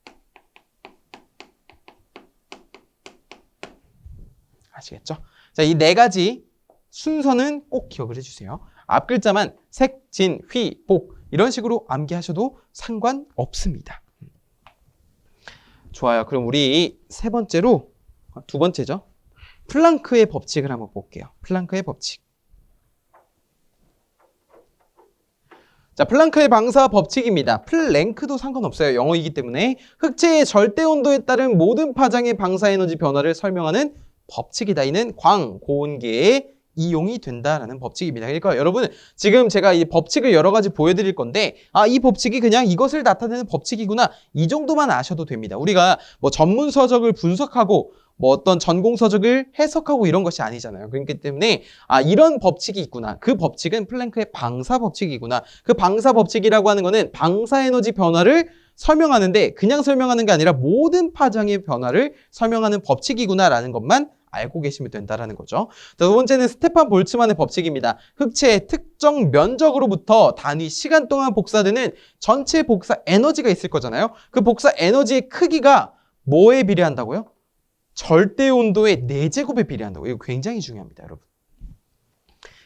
아시겠죠? 자, 이 4가지 순서는 꼭 기억을 해주세요. 앞 글자만 색, 진, 휘, 복 이런 식으로 암기하셔도 상관없습니다. 좋아요. 그럼 우리 세 번째로 두 번째죠. 플랑크의 법칙을 한번 볼게요. 플랑크의 법칙. 자, 플랑크의 방사 법칙입니다. 플랭크도 상관없어요. 영어이기 때문에 흑채의 절대 온도에 따른 모든 파장의 방사 에너지 변화를 설명하는 법칙이다. 이는 광고온계의 이용이 된다라는 법칙입니다. 그러니까 여러분 지금 제가 이 법칙을 여러 가지 보여드릴 건데 이 법칙이 그냥 이것을 나타내는 법칙이구나 이 정도만 아셔도 됩니다. 우리가 뭐 전문 서적을 분석하고 뭐 어떤 전공 서적을 해석하고 이런 것이 아니잖아요. 그렇기 때문에 이런 법칙이 있구나. 그 법칙은 플랭크의 방사 법칙이구나. 그 방사 법칙이라고 하는 거는 방사 에너지 변화를 설명하는데 그냥 설명하는 게 아니라 모든 파장의 변화를 설명하는 법칙이구나라는 것만 알고 계시면 된다라는 거죠. 자, 두 번째는 스테판 볼츠만의 법칙입니다. 흑체의 특정 면적으로부터 단위 시간 동안 복사되는 전체 복사 에너지가 있을 거잖아요. 그 복사 에너지의 크기가 뭐에 비례한다고요? 절대 온도의 4제곱에 비례한다고. 이거 굉장히 중요합니다, 여러분.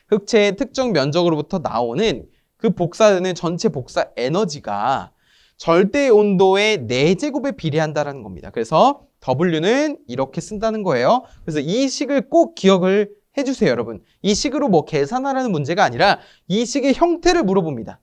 흑체의 특정 면적으로부터 나오는 그 복사되는 전체 복사 에너지가 절대 온도의 4제곱에 비례한다는 겁니다. 그래서 W는 이렇게 쓴다는 거예요. 그래서 이 식을 꼭 기억을 해주세요, 여러분. 이 식으로 뭐 계산하라는 문제가 아니라 이 식의 형태를 물어봅니다.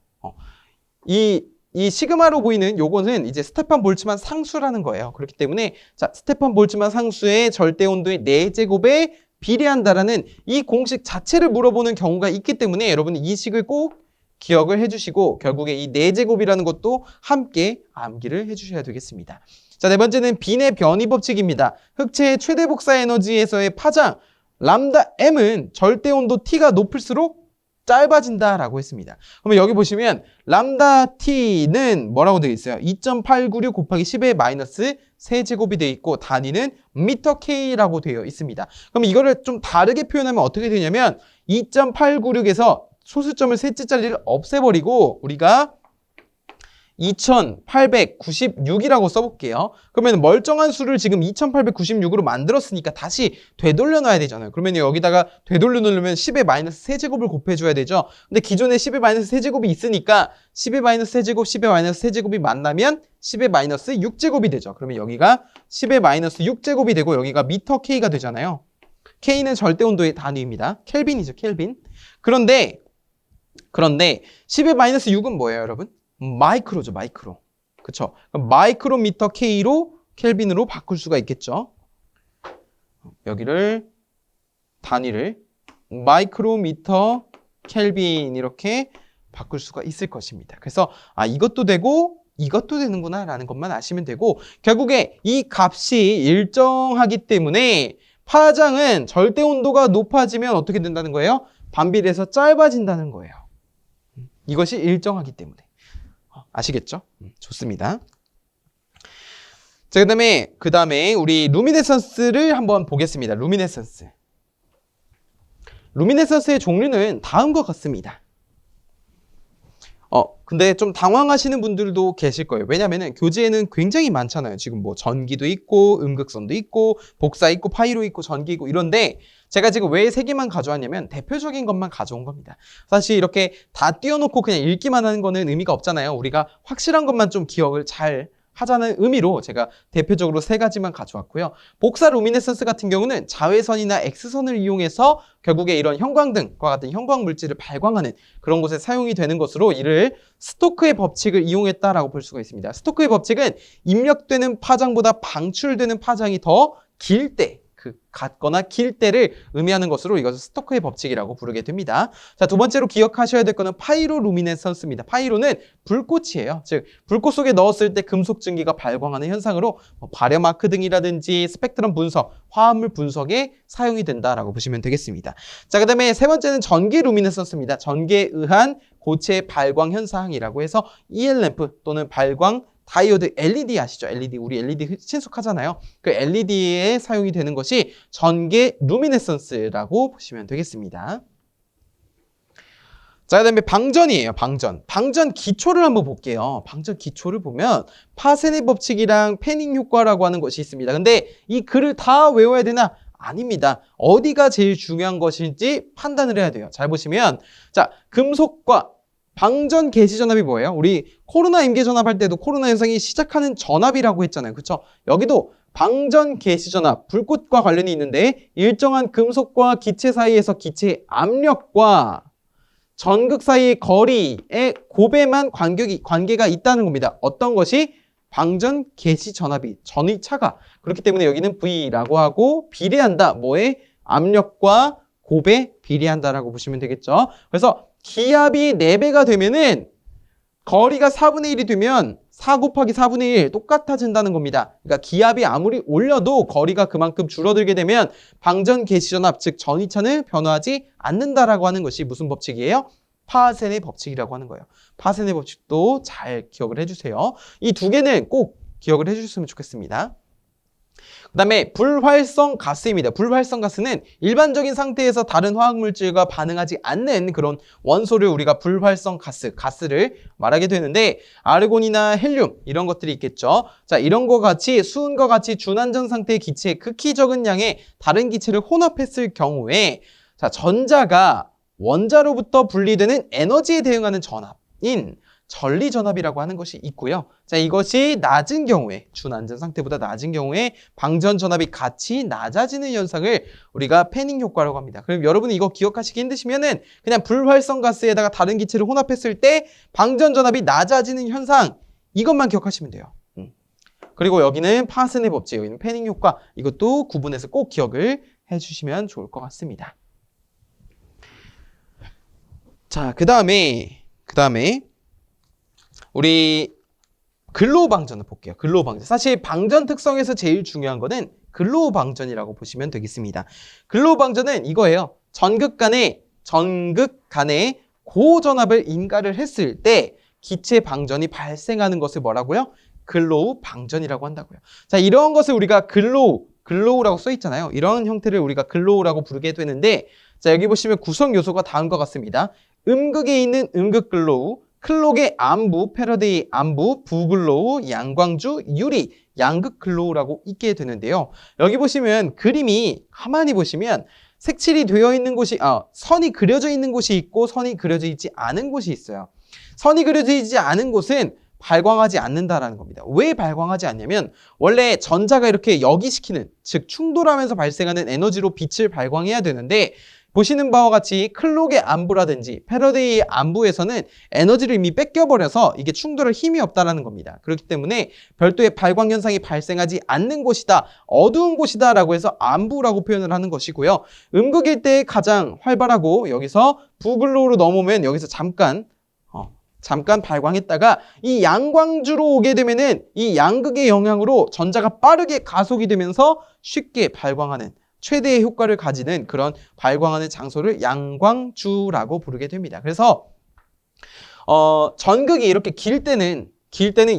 이 시그마로 보이는 요거는 이제 스테판 볼츠만 상수라는 거예요. 그렇기 때문에 자, 스테판 볼츠만 상수의 절대 온도의 4제곱에 비례한다라는 이 공식 자체를 물어보는 경우가 있기 때문에 여러분이 이 식을 꼭 기억을 해주시고 결국에 이 4제곱이라는 것도 함께 암기를 해주셔야 되겠습니다. 자, 네 번째는 빈의 변이 법칙입니다. 흑체의 최대 복사 에너지에서의 파장 람다 m은 절대 온도 t가 높을수록 짧아진다라고 했습니다. 그러면 여기 보시면 람다 t는 뭐라고 되어 있어요? 2.896 곱하기 10의 마이너스 세제곱이 되어 있고 단위는 미터 k라고 되어 있습니다. 그럼 이거를 좀 다르게 표현하면 어떻게 되냐면 2.896에서 소수점을 셋째 자리를 없애버리고 우리가 2896이라고 써볼게요. 그러면 멀쩡한 수를 지금 2896으로 만들었으니까 다시 되돌려 놔야 되잖아요. 그러면 여기다가 되돌려 놓으면 10의 마이너스 세제곱을 곱해줘야 되죠. 근데 기존에 10의 마이너스 세제곱이 있으니까 10의 마이너스 세제곱, 10의 마이너스 세제곱이 만나면 10의 마이너스 6제곱이 되죠. 그러면 여기가 10의 마이너스 6제곱이 되고 여기가 미터 K가 되잖아요. K는 절대 온도의 단위입니다. 켈빈이죠, 켈빈. 그런데 10의 마이너스 6은 뭐예요, 여러분? 마이크로죠, 마이크로. 그쵸? 마이크로미터 K로 켈빈으로 바꿀 수가 있겠죠. 여기를 단위를 마이크로미터 켈빈 이렇게 바꿀 수가 있을 것입니다. 그래서 이것도 되고 이것도 되는구나 라는 것만 아시면 되고 결국에 이 값이 일정하기 때문에 파장은 절대 온도가 높아지면 어떻게 된다는 거예요? 반비례해서 짧아진다는 거예요. 이것이 일정하기 때문에. 아시겠죠? 좋습니다. 자, 그 다음에 우리 루미네선스를 한번 보겠습니다. 루미네선스의 종류는 다음과 같습니다. 근데 좀 당황하시는 분들도 계실 거예요. 왜냐면은 교재에는 굉장히 많잖아요. 지금 뭐 전기도 있고, 음극선도 있고, 복사 있고, 파이로 있고, 전기 있고 이런데 제가 지금 왜 3개만 가져왔냐면 대표적인 것만 가져온 겁니다. 사실 이렇게 다 띄워놓고 그냥 읽기만 하는 거는 의미가 없잖아요. 우리가 확실한 것만 좀 기억을 잘 하자는 의미로 제가 대표적으로 3가지만 가져왔고요. 복사 루미네선스 같은 경우는 자외선이나 X선을 이용해서 결국에 이런 형광등과 같은 형광 물질을 발광하는 그런 곳에 사용이 되는 것으로 이를 스토크의 법칙을 이용했다라고 볼 수가 있습니다. 스토크의 법칙은 입력되는 파장보다 방출되는 파장이 더 길 때, 같거나 길 때를 의미하는 것으로 이것을 스토크의 법칙이라고 부르게 됩니다. 자, 두 번째로 기억하셔야 될 거는 파이로루미네선스입니다. 파이로는 불꽃이에요. 즉 불꽃 속에 넣었을 때 금속 증기가 발광하는 현상으로 발열 아크 등이라든지 스펙트럼 분석, 화합물 분석에 사용이 된다라고 보시면 되겠습니다. 자, 그다음에 세 번째는 전기 루미네선스입니다. 전기에 의한 고체 발광 현상이라고 해서 EL램프 또는 발광 다이오드 LED 아시죠? LED, 우리 LED 친숙하잖아요. 그 LED에 사용이 되는 것이 전개 루미네선스라고 보시면 되겠습니다. 자, 그다음에 방전이에요. 방전 기초를 한번 볼게요. 방전 기초를 보면 파세네 법칙이랑 패닝 효과라고 하는 것이 있습니다. 근데 이 글을 다 외워야 되나? 아닙니다. 어디가 제일 중요한 것인지 판단을 해야 돼요. 잘 보시면 자, 금속과 방전 개시 전압이 뭐예요? 우리 코로나 임계 전압할 때도 코로나 현상이 시작하는 전압이라고 했잖아요. 그렇죠? 여기도 방전 개시 전압, 불꽃과 관련이 있는데 일정한 금속과 기체 사이에서 기체의 압력과 전극 사이의 거리의 곱에만 관계가 있다는 겁니다. 어떤 것이? 방전 개시 전압이 전위차가 그렇기 때문에 여기는 V라고 하고 비례한다. 뭐에? 압력과 곱에 비례한다라고 보시면 되겠죠. 그래서 기압이 4배가 되면은 거리가 4분의 1이 되면 4 곱하기 4분의 1 똑같아진다는 겁니다. 그러니까 기압이 아무리 올려도 거리가 그만큼 줄어들게 되면 방전 개시 전압, 즉 전위차는 변화하지 않는다라고 하는 것이 무슨 법칙이에요? 파세네 법칙이라고 하는 거예요. 파세네 법칙도 잘 기억을 해주세요. 이 2개는 꼭 기억을 해주셨으면 좋겠습니다. 그다음에 불활성 가스입니다. 불활성 가스는 일반적인 상태에서 다른 화학물질과 반응하지 않는 그런 원소를 우리가 불활성 가스를 말하게 되는데 아르곤이나 헬륨 이런 것들이 있겠죠. 자, 이런 거 같이 수은과 같이 준안전 상태의 기체에 극히 적은 양의 다른 기체를 혼합했을 경우에 자, 전자가 원자로부터 분리되는 에너지에 대응하는 전압인 전리전압이라고 하는 것이 있고요. 자, 이것이 낮은 경우에, 준안전 상태보다 낮은 경우에 방전 전압이 같이 낮아지는 현상을 우리가 패닝 효과라고 합니다. 그럼 여러분이 이거 기억하시기 힘드시면은 그냥 불활성 가스에다가 다른 기체를 혼합했을 때 방전 전압이 낮아지는 현상, 이것만 기억하시면 돼요. 그리고 여기는 파슨의 법칙, 여기는 패닝 효과, 이것도 구분해서 꼭 기억을 해주시면 좋을 것 같습니다. 자, 그 다음에 우리 근로우 방전을 볼게요. 근로우 방전. 사실 방전 특성에서 제일 중요한 거는 근로우 방전이라고 보시면 되겠습니다. 근로우 방전은 이거예요. 전극 간에 고전압을 인가를 했을 때 기체 방전이 발생하는 것을 뭐라고요? 근로우 방전이라고 한다고요. 자, 이런 것을 우리가 근로우라고 써 있잖아요. 이런 형태를 우리가 근로우라고 부르게 되는데, 자, 여기 보시면 구성 요소가 다음과 같습니다. 음극에 있는 음극 근로우, 클록의 암부, 패러데이 암부, 부근로우, 양광주, 유리, 양극 근로우라고 있게 되는데요. 여기 보시면 그림이 가만히 보시면 색칠이 되어 있는 곳이, 선이 그려져 있는 곳이 있고 선이 그려져 있지 않은 곳이 있어요. 선이 그려져 있지 않은 곳은 발광하지 않는다라는 겁니다. 왜 발광하지 않냐면 원래 전자가 이렇게 역이시키는, 즉 충돌하면서 발생하는 에너지로 빛을 발광해야 되는데 보시는 바와 같이 클록의 암부라든지 패러데이의 암부에서는 에너지를 이미 뺏겨버려서 이게 충돌할 힘이 없다는 겁니다. 그렇기 때문에 별도의 발광 현상이 발생하지 않는 곳이다, 어두운 곳이다 라고 해서 암부라고 표현을 하는 것이고요. 음극일 때 가장 활발하고 여기서 부근로우로 넘어오면 여기서 잠깐 발광했다가 이 양광주로 오게 되면은 이 양극의 영향으로 전자가 빠르게 가속이 되면서 쉽게 발광하는 최대의 효과를 가지는 그런 발광하는 장소를 양광주라고 부르게 됩니다. 그래서 전극이 이렇게 길 때는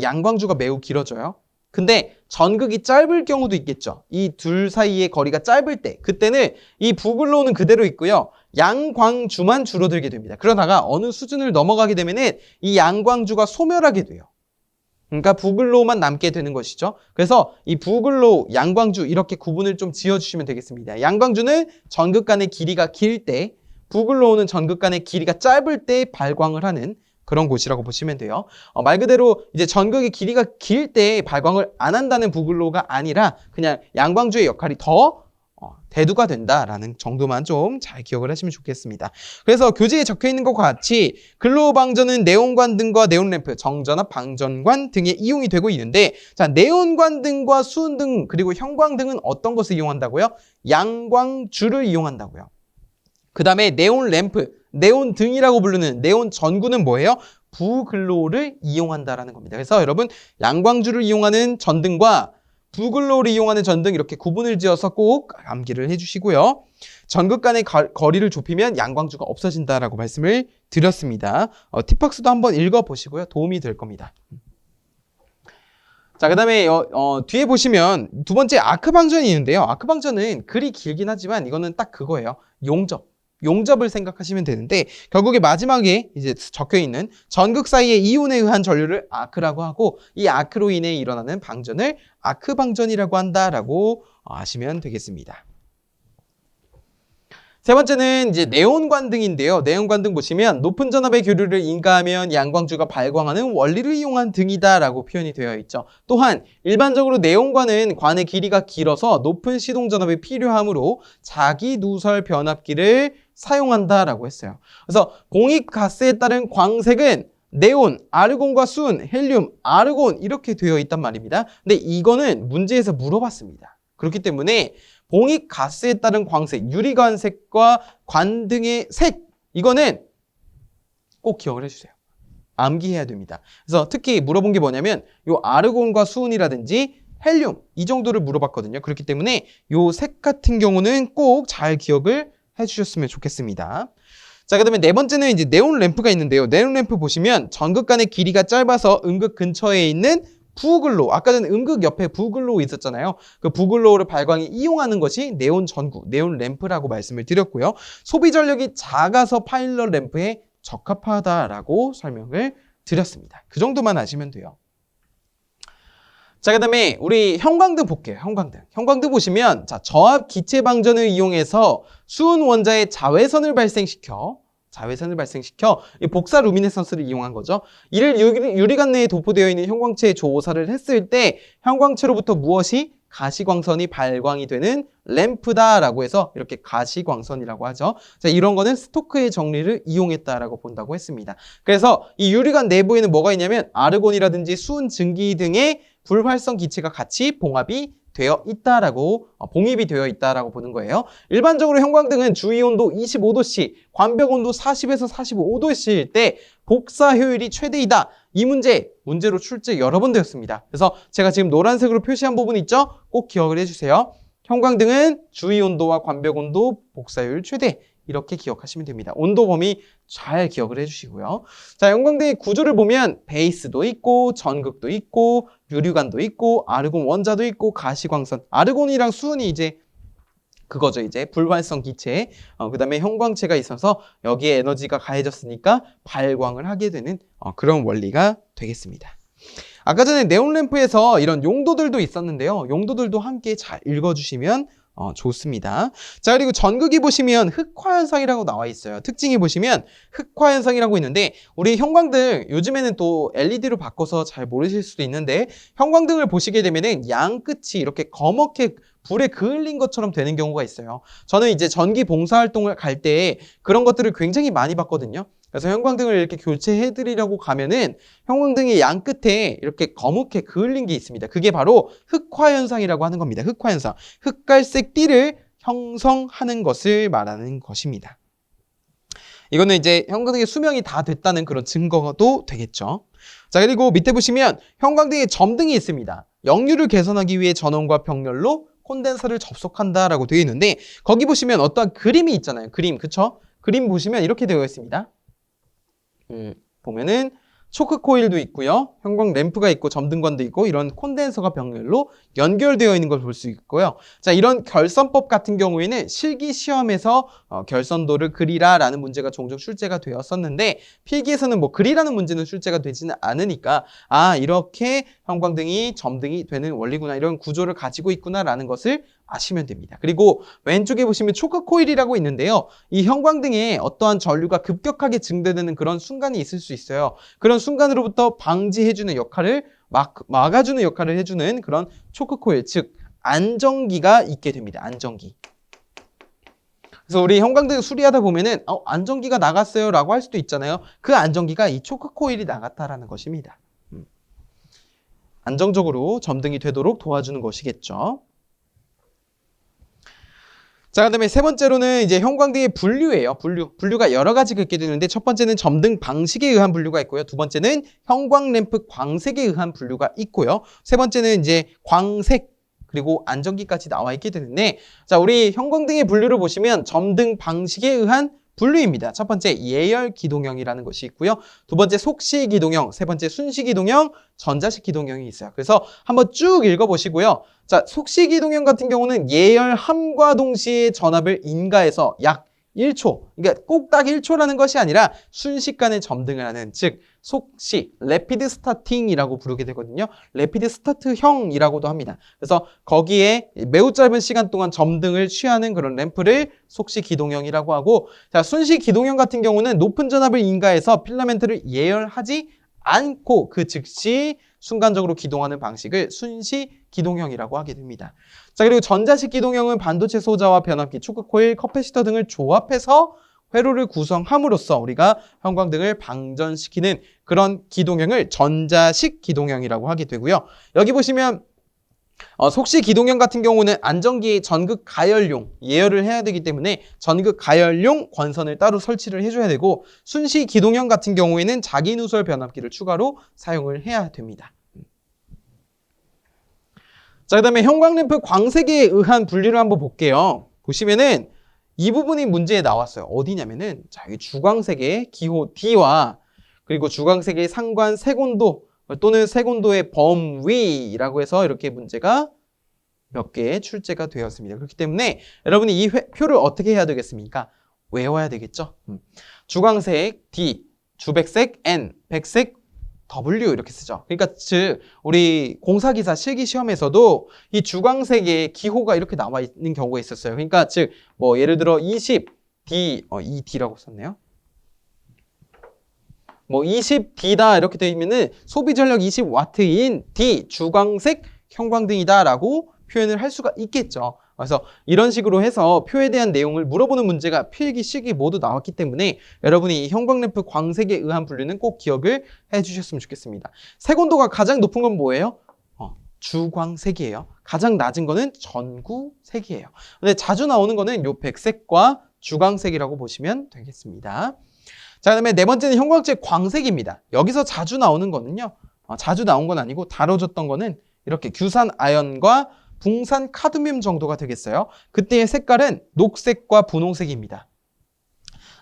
양광주가 매우 길어져요. 근데 전극이 짧을 경우도 있겠죠. 이 둘 사이의 거리가 짧을 때, 그때는 이 부근로우는 그대로 있고요. 양광주만 줄어들게 됩니다. 그러다가 어느 수준을 넘어가게 되면은 이 양광주가 소멸하게 돼요. 그러니까 부근로우만 남게 되는 것이죠. 그래서 이 부근로우, 양광주 이렇게 구분을 좀 지어주시면 되겠습니다. 양광주는 전극 간의 길이가 길 때, 부근로우는 전극 간의 길이가 짧을 때 발광을 하는 그런 곳이라고 보시면 돼요. 말 그대로 이제 전극의 길이가 길 때 발광을 안 한다는 부근로우가 아니라 그냥 양광주의 역할이 더 대두가 된다라는 정도만 좀 잘 기억을 하시면 좋겠습니다. 그래서 교재에 적혀 있는 것과 같이 근로우 방전은 네온관 등과 네온램프, 정전압 방전관 등에 이용이 되고 있는데, 자, 네온관 등과 수은 등 그리고 형광 등은 어떤 것을 이용한다고요? 양광주를 이용한다고요. 그 다음에 네온램프, 네온 등이라고 부르는 네온 전구는 뭐예요? 부근로우를 이용한다라는 겁니다. 그래서 여러분 양광주를 이용하는 전등과 부근로우를 이용하는 전등 이렇게 구분을 지어서 꼭 암기를 해주시고요. 전극 간의 거리를 좁히면 양광주가 없어진다라고 말씀을 드렸습니다. 팁박스도 한번 읽어보시고요. 도움이 될 겁니다. 자, 그 다음에 뒤에 보시면 두 번째 아크방전이 있는데요. 아크방전은 글이 길긴 하지만 이거는 딱 그거예요. 용접을 생각하시면 되는데, 결국에 마지막에 이제 적혀 있는 전극 사이의 이온에 의한 전류를 아크라고 하고, 이 아크로 인해 일어나는 방전을 아크 방전이라고 한다라고 아시면 되겠습니다. 세 번째는 이제 네온관등인데요. 네온관등 보시면 높은 전압의 교류를 인가하면 양광주가 발광하는 원리를 이용한 등이다라고 표현이 되어 있죠. 또한 일반적으로 네온관은 관의 길이가 길어서 높은 시동 전압이 필요하므로 자기 누설 변압기를 사용한다라고 했어요. 그래서 공익 가스에 따른 광색은 네온, 아르곤과 수은, 헬륨, 아르곤 이렇게 되어 있단 말입니다. 근데 이거는 문제에서 물어봤습니다. 그렇기 때문에 봉익 가스에 따른 광색, 유리관색과 관등의 색, 이거는 꼭 기억을 해주세요. 암기해야 됩니다. 그래서 특히 물어본 게 뭐냐면 요 아르곤과 수은이라든지 헬륨 이 정도를 물어봤거든요. 그렇기 때문에 요 색 같은 경우는 꼭 잘 기억을 해주셨으면 좋겠습니다. 자, 그다음에 네 번째는 이제 네온 램프가 있는데요. 네온 램프 보시면 전극 간의 길이가 짧아서 음극 근처에 있는 부글로우, 아까 전에 음극 옆에 부글로우 있었잖아요. 그 부글로우를 발광에 이용하는 것이 네온 전구, 네온 램프라고 말씀을 드렸고요. 소비 전력이 작아서 파일럿 램프에 적합하다라고 설명을 드렸습니다. 그 정도만 아시면 돼요. 자, 그 다음에 우리 형광등 볼게요. 형광등 보시면, 자, 저압 기체 방전을 이용해서 수은 원자의 자외선을 발생시켜 이 복사 루미네선스를 이용한 거죠. 이를 유리관 내에 도포되어 있는 형광체에 조사를 했을 때 형광체로부터 무엇이 가시광선이 발광이 되는 램프다라고 해서 이렇게 가시광선이라고 하죠. 자, 이런 거는 스토크의 정리를 이용했다라고 본다고 했습니다. 그래서 이 유리관 내부에는 뭐가 있냐면 아르곤이라든지 수은 증기 등의 불활성 기체가 같이 봉합이 되어 있다라고, 봉입이 되어 있다라고 보는 거예요. 일반적으로 형광등은 주위 온도 25도씨, 관벽 온도 40에서 45도씨일 때 복사 효율이 최대이다. 이 문제로 출제 여러 번 되었습니다. 그래서 제가 지금 노란색으로 표시한 부분 있죠? 꼭 기억을 해주세요. 형광등은 주위 온도와 관벽 온도, 복사 효율 최대. 이렇게 기억하시면 됩니다. 온도 범위 잘 기억을 해주시고요. 자, 형광등의 구조를 보면 베이스도 있고 전극도 있고 유리관도 있고 아르곤 원자도 있고 가시광선. 아르곤이랑 수은이 이제 그거죠. 이제 불활성 기체. 그 다음에 형광체가 있어서 여기에 에너지가 가해졌으니까 발광을 하게 되는 그런 원리가 되겠습니다. 아까 전에 네온램프에서 이런 용도들도 있었는데요. 용도들도 함께 잘 읽어주시면 좋습니다. 자, 그리고 전극이 보시면 흑화현상이라고 나와 있어요. 특징이 보시면 흑화현상이라고 있는데 우리 형광등 요즘에는 또 LED로 바꿔서 잘 모르실 수도 있는데 형광등을 보시게 되면은 양 끝이 이렇게 검게 불에 그을린 것처럼 되는 경우가 있어요. 저는 이제 전기 봉사활동을 갈 때 그런 것들을 굉장히 많이 봤거든요. 그래서 형광등을 이렇게 교체해드리려고 가면은 형광등의 양 끝에 이렇게 검게 그을린 게 있습니다. 그게 바로 흑화현상이라고 하는 겁니다. 흑화현상. 흑갈색 띠를 형성하는 것을 말하는 것입니다. 이거는 이제 형광등의 수명이 다 됐다는 그런 증거도 되겠죠. 자, 그리고 밑에 보시면 형광등에 점등이 있습니다. 역류를 개선하기 위해 전원과 병렬로 콘덴서를 접속한다라고 되어 있는데 거기 보시면 어떠한 그림이 있잖아요. 그림, 그쵸? 그림 보시면 이렇게 되어 있습니다. 보면은 초크 코일도 있고요. 형광 램프가 있고 점등관도 있고 이런 콘덴서가 병렬로 연결되어 있는 걸 볼 수 있고요. 자, 이런 결선법 같은 경우에는 실기 시험에서 결선도를 그리라라는 문제가 종종 출제가 되었었는데 필기에서는 뭐 그리라는 문제는 출제가 되지는 않으니까 이렇게 형광등이 점등이 되는 원리구나, 이런 구조를 가지고 있구나라는 것을 아시면 됩니다. 그리고 왼쪽에 보시면 초크 코일이라고 있는데요. 이 형광등에 어떠한 전류가 급격하게 증대되는 그런 순간이 있을 수 있어요. 그런 순간으로부터 방지해주는 역할을 막아주는 역할을 해주는 그런 초크 코일, 즉 안정기가 있게 됩니다. 안정기. 그래서 우리 형광등 수리하다 보면은 안정기가 나갔어요 라고 할 수도 있잖아요. 그 안정기가 이 초크 코일이 나갔다라는 것입니다. 안정적으로 점등이 되도록 도와주는 것이겠죠. 자, 그다음에 세 번째로는 이제 형광등의 분류예요. 분류가 여러 가지가 있게 되는데 첫 번째는 점등 방식에 의한 분류가 있고요. 두 번째는 형광램프 광색에 의한 분류가 있고요. 세 번째는 이제 광색 그리고 안정기까지 나와 있게 되는데, 자, 우리 형광등의 분류를 보시면 점등 방식에 의한 분류입니다. 첫 번째 예열 기동형이라는 것이 있고요. 두 번째 속시 기동형, 세 번째 순시 기동형, 전자식 기동형이 있어요. 그래서 한번 쭉 읽어보시고요. 자, 속시 기동형 같은 경우는 예열함과 동시에 전압을 인가해서 약 1초, 그러니까 꼭 딱 1초라는 것이 아니라 순식간에 점등을 하는, 즉 속시, 레피드 스타팅이라고 부르게 되거든요. 레피드 스타트형이라고도 합니다. 그래서 거기에 매우 짧은 시간 동안 점등을 취하는 그런 램프를 속시 기동형이라고 하고, 자, 순시 기동형 같은 경우는 높은 전압을 인가해서 필라멘트를 예열하지 않고 그 즉시 순간적으로 기동하는 방식을 순시 기동형이라고 하게 됩니다. 자, 그리고 전자식 기동형은 반도체 소자와 변압기, 초크 코일, 커패시터 등을 조합해서 회로를 구성함으로써 우리가 형광등을 방전시키는 그런 기동형을 전자식 기동형이라고 하게 되고요. 여기 보시면 속시 기동형 같은 경우는 안정기 전극 가열용 예열을 해야 되기 때문에 전극 가열용 권선을 따로 설치를 해줘야 되고, 순시 기동형 같은 경우에는 자기 누설 변압기를 추가로 사용을 해야 됩니다. 자, 그 다음에 형광램프 광색에 의한 분류를 한번 볼게요. 보시면은 이 부분이 문제에 나왔어요. 어디냐면은 자, 여기 주광색의 기호 D와 그리고 주광색의 상관 색온도 또는 색온도의 범위라고 해서 이렇게 문제가 몇 개 출제가 되었습니다. 그렇기 때문에 여러분이 이 표를 어떻게 해야 되겠습니까? 외워야 되겠죠. 주광색 D, 주백색 N, 백색 W 이렇게 쓰죠. 그러니까 즉 우리 공사기사 실기시험에서도 이 주광색의 기호가 이렇게 나와 있는 경우가 있었어요. 그러니까 즉 뭐 예를 들어 20 D, 이 D라고 썼네요. 뭐 20D다 이렇게 되어 있면은 소비전력 20W인 D 주광색 형광등이다 라고 표현을 할 수가 있겠죠. 그래서 이런 식으로 해서 표에 대한 내용을 물어보는 문제가 필기, 실기 모두 나왔기 때문에 여러분이 이 형광램프 광색에 의한 분류는 꼭 기억을 해주셨으면 좋겠습니다. 색온도가 가장 높은 건 뭐예요? 주광색이에요. 가장 낮은 거는 전구색이에요. 근데 자주 나오는 거는 요 백색과 주광색이라고 보시면 되겠습니다. 자, 그다음에 네 번째는 형광색 광색입니다. 여기서 자주 나오는 거는요. 자주 나온 건 아니고 다뤄졌던 거는 이렇게 규산 아연과 붕산 카드뮴 정도가 되겠어요. 그때의 색깔은 녹색과 분홍색입니다.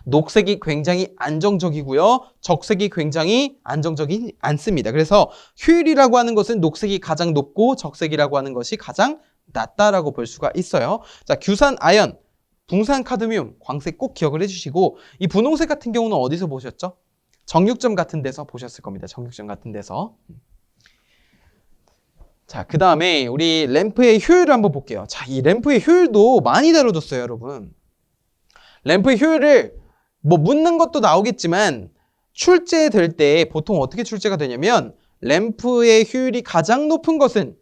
녹색이 굉장히 안정적이고요. 적색이 굉장히 안정적이지 않습니다. 그래서 효율이라고 하는 것은 녹색이 가장 높고 적색이라고 하는 것이 가장 낮다라고 볼 수가 있어요. 자, 규산 아연, 붕산 카드뮴, 광색 꼭 기억을 해주시고 이 분홍색 같은 경우는 어디서 보셨죠? 정육점 같은 데서 보셨을 겁니다. 정육점 같은 데서. 자, 그 다음에 우리 램프의 효율을 한번 볼게요. 자, 이 램프의 효율도 많이 다뤄졌어요, 여러분. 램프의 효율을 뭐 묻는 것도 나오겠지만 출제될 때 보통 어떻게 출제가 되냐면 램프의 효율이 가장 높은 것은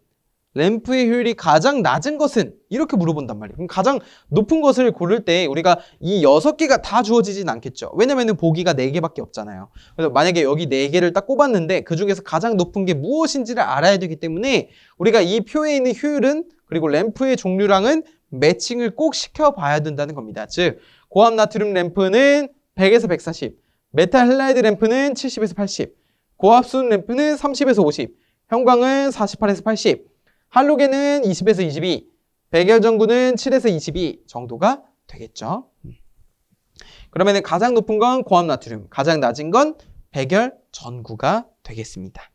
램프의 효율이 가장 낮은 것은 이렇게 물어본단 말이에요. 그럼 가장 높은 것을 고를 때 우리가 이 6개가 다 주어지진 않겠죠. 왜냐면 보기가 4개밖에 없잖아요. 그래서 만약에 여기 4개를 딱 꼽았는데 그 중에서 가장 높은 게 무엇인지를 알아야 되기 때문에 우리가 이 표에 있는 효율은 그리고 램프의 종류랑은 매칭을 꼭 시켜봐야 된다는 겁니다. 즉 고압 나트륨 램프는 100에서 140, 메탈 할라이드 램프는 70에서 80, 고압 수은 램프는 30에서 50, 형광은 48에서 80, 할로겐은 20에서 22, 백열전구는 7에서 22 정도가 되겠죠. 그러면 가장 높은 건 고압 나트륨, 가장 낮은 건 백열전구가 되겠습니다.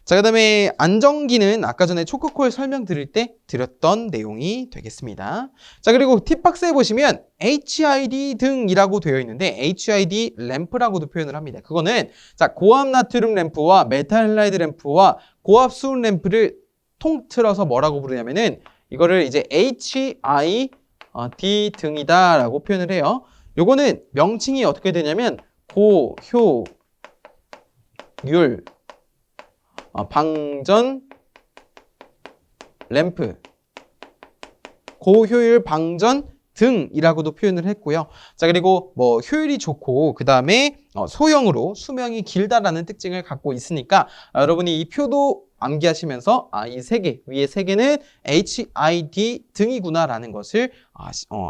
자, 그 다음에 안정기는 아까 전에 초코콜 설명드릴 때 드렸던 내용이 되겠습니다. 자, 그리고 팁박스에 보시면 HID 등이라고 되어 있는데 HID 램프라고도 표현을 합니다. 그거는 자 고압 나트륨 램프와 메탈 할라이드 램프와 고압 수은 램프를 통틀어서 뭐라고 부르냐면은 이거를 이제 HID 등이다라고 표현을 해요. 요거는 명칭이 어떻게 되냐면 고효율 방전 램프, 고효율 방전 등이라고도 표현을 했고요. 자, 그리고 뭐 효율이 좋고 그 다음에 소형으로 수명이 길다라는 특징을 갖고 있으니까 여러분이 이 표도 암기하시면서 이 세 개, 위에 세 개는 HID 등이구나라는 것을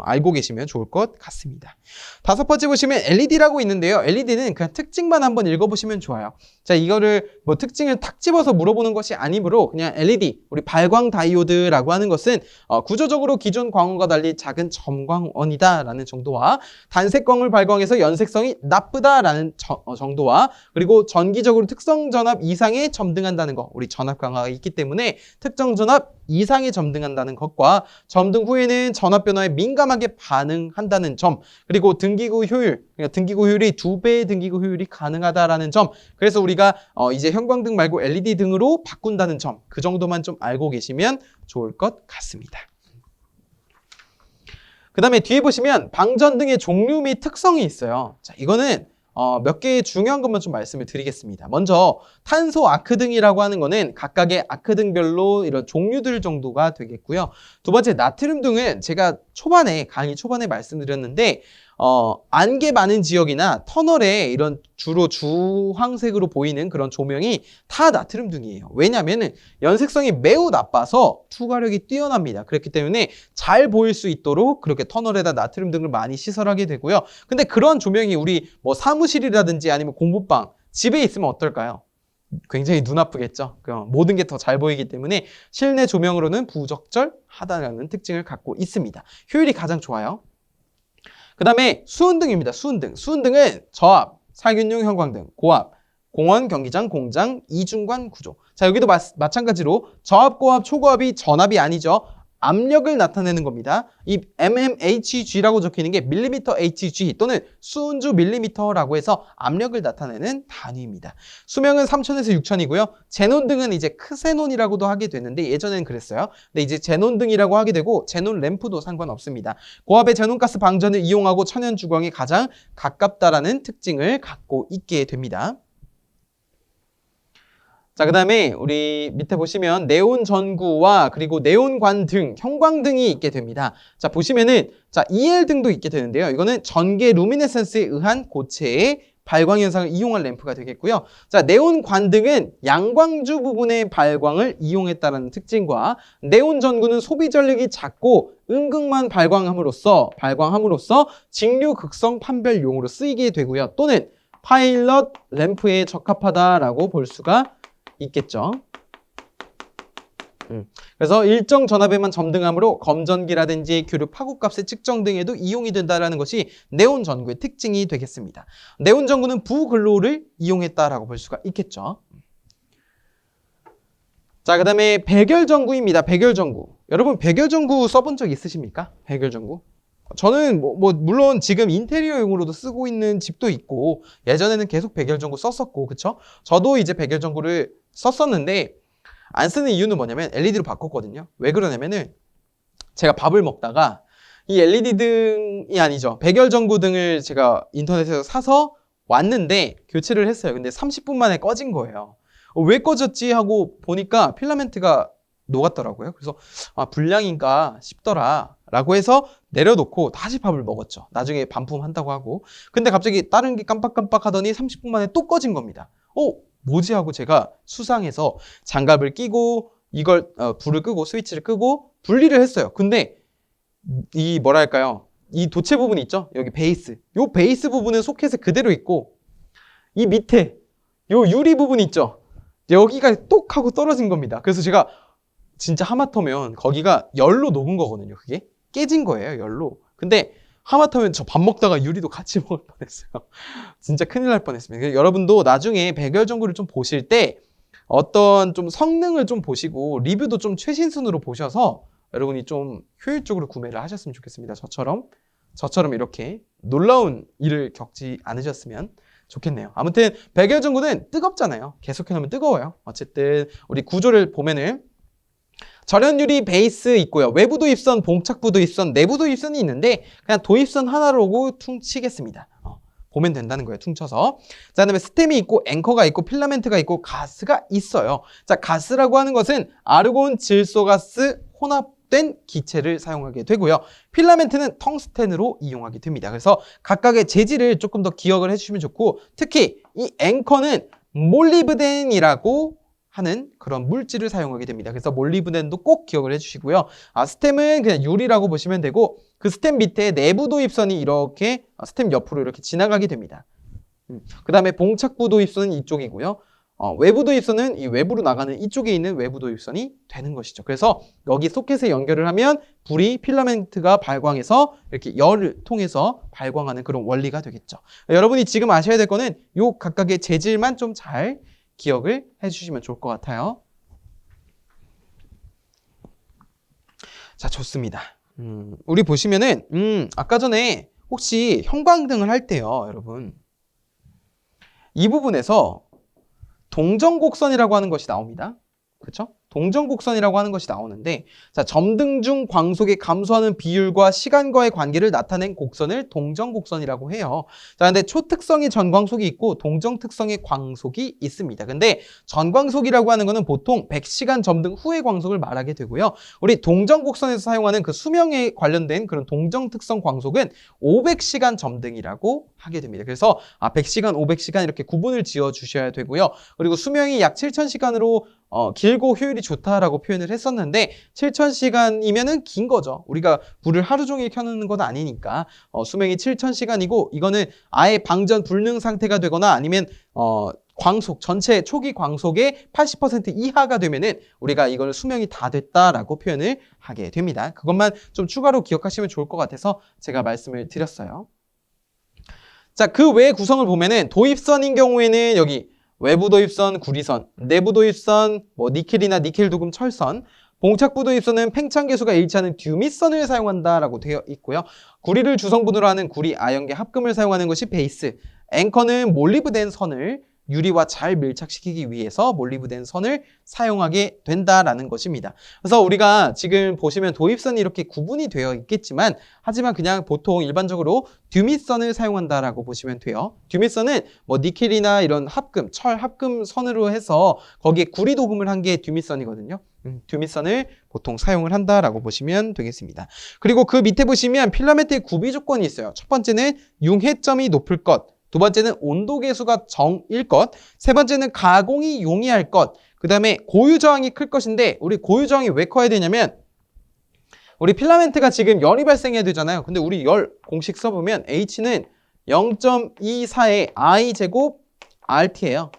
알고 계시면 좋을 것 같습니다. 다섯 번째 보시면 LED라고 있는데요. LED는 그냥 특징만 한번 읽어보시면 좋아요. 자, 이거를 뭐 특징을 탁 집어서 물어보는 것이 아니므로 그냥 LED, 우리 발광 다이오드라고 하는 것은 구조적으로 기존 광원과 달리 작은 점광원이다라는 정도와 단색광을 발광해서 연색성이 나쁘다라는 정도와 그리고 전기적으로 특성 전압 이상에 점등한다는 거, 우리 전압 강화가 있기 때문에 특정 전압 이상에 점등한다는 것과 점등 후에는 전압 변화에 민감하게 반응한다는 점, 그리고 등기구 효율, 그러니까 등기구 효율이 2배의 등기구 효율이 가능하다라는 점, 그래서 우리가 이제 형광등 말고 LED 등으로 바꾼다는 점, 그 정도만 좀 알고 계시면 좋을 것 같습니다. 그 다음에 뒤에 보시면 방전등의 종류 및 특성이 있어요. 자, 이거는 몇 개의 중요한 것만 좀 말씀을 드리겠습니다. 먼저 탄소 아크등이라고 하는 거는 각각의 아크등별로 이런 종류들 정도가 되겠고요. 두 번째 나트륨 등은 제가 강의 초반에 말씀드렸는데 안개 많은 지역이나 터널에 이런 주로 주황색으로 보이는 그런 조명이 다 나트륨 등이에요. 왜냐하면 연색성이 매우 나빠서 투과력이 뛰어납니다. 그렇기 때문에 잘 보일 수 있도록 그렇게 터널에다 나트륨 등을 많이 시설하게 되고요. 근데 그런 조명이 우리 뭐 사무실이라든지 아니면 공부방, 집에 있으면 어떨까요? 굉장히 눈 아프겠죠. 모든 게 더 잘 보이기 때문에 실내 조명으로는 부적절하다는 특징을 갖고 있습니다. 효율이 가장 좋아요. 그 다음에 수은등입니다. 수은등은 저압, 살균용 형광등, 고압, 공원, 경기장, 공장, 이중관 구조. 자, 여기도 마찬가지로 저압, 고압, 초고압이 전압이 아니죠. 압력을 나타내는 겁니다. 이 mmHg라고 적혀있는 게 밀리미터 Hg 또는 수은주 밀리미터라고 해서 압력을 나타내는 단위입니다. 수명은 3000에서 6000이고요. 제논등은 이제 크세논이라고도 하게 되는데 예전에는 그랬어요. 근데 이제 제논등이라고 하게 되고 제논 램프도 상관없습니다. 고압의 제논가스 방전을 이용하고 천연주광에 가장 가깝다라는 특징을 갖고 있게 됩니다. 자, 그 다음에 우리 밑에 보시면 네온 전구와 그리고 네온관 등, 형광등이 있게 됩니다. 자, 보시면은 자, EL등도 있게 되는데요. 이거는 전개 루미네센스에 의한 고체의 발광 현상을 이용한 램프가 되겠고요. 자, 네온관등은 양광주 부분의 발광을 이용했다는 특징과 네온 전구는 소비 전력이 작고 음극만 발광함으로써 직류 극성 판별용으로 쓰이게 되고요. 또는 파일럿 램프에 적합하다라고 볼 수가 있겠죠. 그래서 일정 전압에만 점등하므로 검전기라든지 교류 파고값의 측정 등에도 이용이 된다는 것이 네온 전구의 특징이 되겠습니다. 네온 전구는 부글로를 이용했다라고 볼 수가 있겠죠. 자, 그 다음에 백열전구입니다. 백열전구. 여러분 백열전구 써본 적 있으십니까? 백열전구. 저는 물론 지금 인테리어용으로도 쓰고 있는 집도 있고 예전에는 계속 백열전구 썼었고 그쵸? 저도 이제 백열전구를 썼었는데 안 쓰는 이유는 뭐냐면 LED로 바꿨거든요. 왜 그러냐면은 제가 밥을 먹다가 이 LED 등이 아니죠. 백열전구 등을 제가 인터넷에서 사서 왔는데 교체를 했어요. 근데 30분 만에 꺼진 거예요. 왜 꺼졌지 하고 보니까 필라멘트가 녹았더라고요. 그래서 불량인가 싶더라 라고 해서 내려놓고 다시 밥을 먹었죠. 나중에 반품한다고 하고. 근데 갑자기 다른 게 깜빡깜빡 하더니 30분 만에 또 꺼진 겁니다. 뭐지 하고 제가 수상해서 장갑을 끼고 이걸 불을 끄고 스위치를 끄고 분리를 했어요. 근데 이 뭐랄까요? 이 도체 부분이 있죠? 여기 베이스. 요 베이스 부분은 소켓에 그대로 있고 이 밑에 요 유리 부분 있죠? 여기가 똑 하고 떨어진 겁니다. 그래서 제가 진짜 하마터면 거기가 열로 녹은 거거든요. 그게 깨진 거예요. 열로. 근데 하마터면 저 밥 먹다가 유리도 같이 먹을 뻔했어요. 진짜 큰일 날 뻔했습니다. 여러분도 나중에 백열전구를 좀 보실 때 어떤 좀 성능을 좀 보시고 리뷰도 좀 최신순으로 보셔서 여러분이 좀 효율적으로 구매를 하셨으면 좋겠습니다. 저처럼 이렇게 놀라운 일을 겪지 않으셨으면 좋겠네요. 아무튼 백열전구는 뜨겁잖아요. 계속해놓으면 뜨거워요. 어쨌든 우리 구조를 보면은 절연유리 베이스 있고요. 외부 도입선, 봉착부 도입선, 내부 도입선이 있는데 그냥 도입선 하나로 퉁치겠습니다. 보면 된다는 거예요. 퉁쳐서. 자, 그다음에 스템이 있고 앵커가 있고 필라멘트가 있고 가스가 있어요. 자, 가스라고 하는 것은 아르곤 질소가스 혼합된 기체를 사용하게 되고요. 필라멘트는 텅스텐으로 이용하게 됩니다. 그래서 각각의 재질을 조금 더 기억을 해주시면 좋고 특히 이 앵커는 몰리브덴이라고 하는 그런 물질을 사용하게 됩니다. 그래서 몰리브덴도 꼭 기억을 해주시고요. 스템은 그냥 유리라고 보시면 되고 그 스템 밑에 내부 도입선이 이렇게 스템 옆으로 이렇게 지나가게 됩니다. 그 다음에 봉착부 도입선은 이쪽이고요. 외부 도입선은 이 외부로 나가는 이쪽에 있는 외부 도입선이 되는 것이죠. 그래서 여기 소켓에 연결을 하면 불이 필라멘트가 발광해서 이렇게 열을 통해서 발광하는 그런 원리가 되겠죠. 여러분이 지금 아셔야 될 거는 요 각각의 재질만 좀 잘 기억을 해주시면 좋을 것 같아요. 자, 좋습니다. 우리 보시면은 아까 전에 혹시 형광등을 할 때요, 여러분 이 부분에서 동정곡선이라고 하는 것이 나옵니다. 그렇죠? 동정곡선이라고 하는 것이 나오는데 자, 점등 중 광속의 감소하는 비율과 시간과의 관계를 나타낸 곡선을 동정곡선이라고 해요. 자, 근데 초특성의 전광속이 있고 동정특성의 광속이 있습니다. 근데 전광속이라고 하는 거는 보통 100시간 점등 후의 광속을 말하게 되고요. 우리 동정곡선에서 사용하는 그 수명에 관련된 그런 동정특성 광속은 500시간 점등이라고 하게 됩니다. 그래서 100시간, 500시간 이렇게 구분을 지어 주셔야 되고요. 그리고 수명이 약 7000시간으로 길고 효율이 좋다라고 표현을 했었는데 7000시간이면은 긴 거죠. 우리가 불을 하루 종일 켜놓는 건 아니니까 수명이 7000시간이고 이거는 아예 방전 불능 상태가 되거나 아니면 광속, 전체 초기 광속의 80% 이하가 되면은 우리가 이걸 수명이 다 됐다라고 표현을 하게 됩니다. 그것만 좀 추가로 기억하시면 좋을 것 같아서 제가 말씀을 드렸어요. 자, 그 외의 구성을 보면은 도입선인 경우에는 여기 외부 도입선 구리선, 내부 도입선 뭐 니켈이나 니켈 도금 철선, 봉착부 도입선은 팽창 계수가 일치하는 듀밋선을 사용한다라고 되어 있고요. 구리를 주성분으로 하는 구리 아연계 합금을 사용하는 것이 베이스. 앵커는 몰리브덴 선을 유리와 잘 밀착시키기 위해서 몰리브덴 선을 사용하게 된다라는 것입니다. 그래서 우리가 지금 보시면 도입선이 이렇게 구분이 되어 있겠지만 하지만 그냥 보통 일반적으로 듀밋선을 사용한다라고 보시면 돼요. 듀밋선은 뭐 니켈이나 이런 합금, 철 합금 선으로 해서 거기에 구리 도금을 한 게 듀밋선이거든요. 듀밋선을 보통 사용을 한다라고 보시면 되겠습니다. 그리고 그 밑에 보시면 필라멘트의 구비 조건이 있어요. 첫 번째는 융해점이 높을 것, 두 번째는 온도 계수가 정일 것, 세 번째는 가공이 용이할 것, 그 다음에 고유 저항이 클 것인데 우리 고유 저항이 왜 커야 되냐면 우리 필라멘트가 지금 열이 발생해야 되잖아요. 근데 우리 열 공식 써보면 H는 0.24의 I 제곱 RT예요.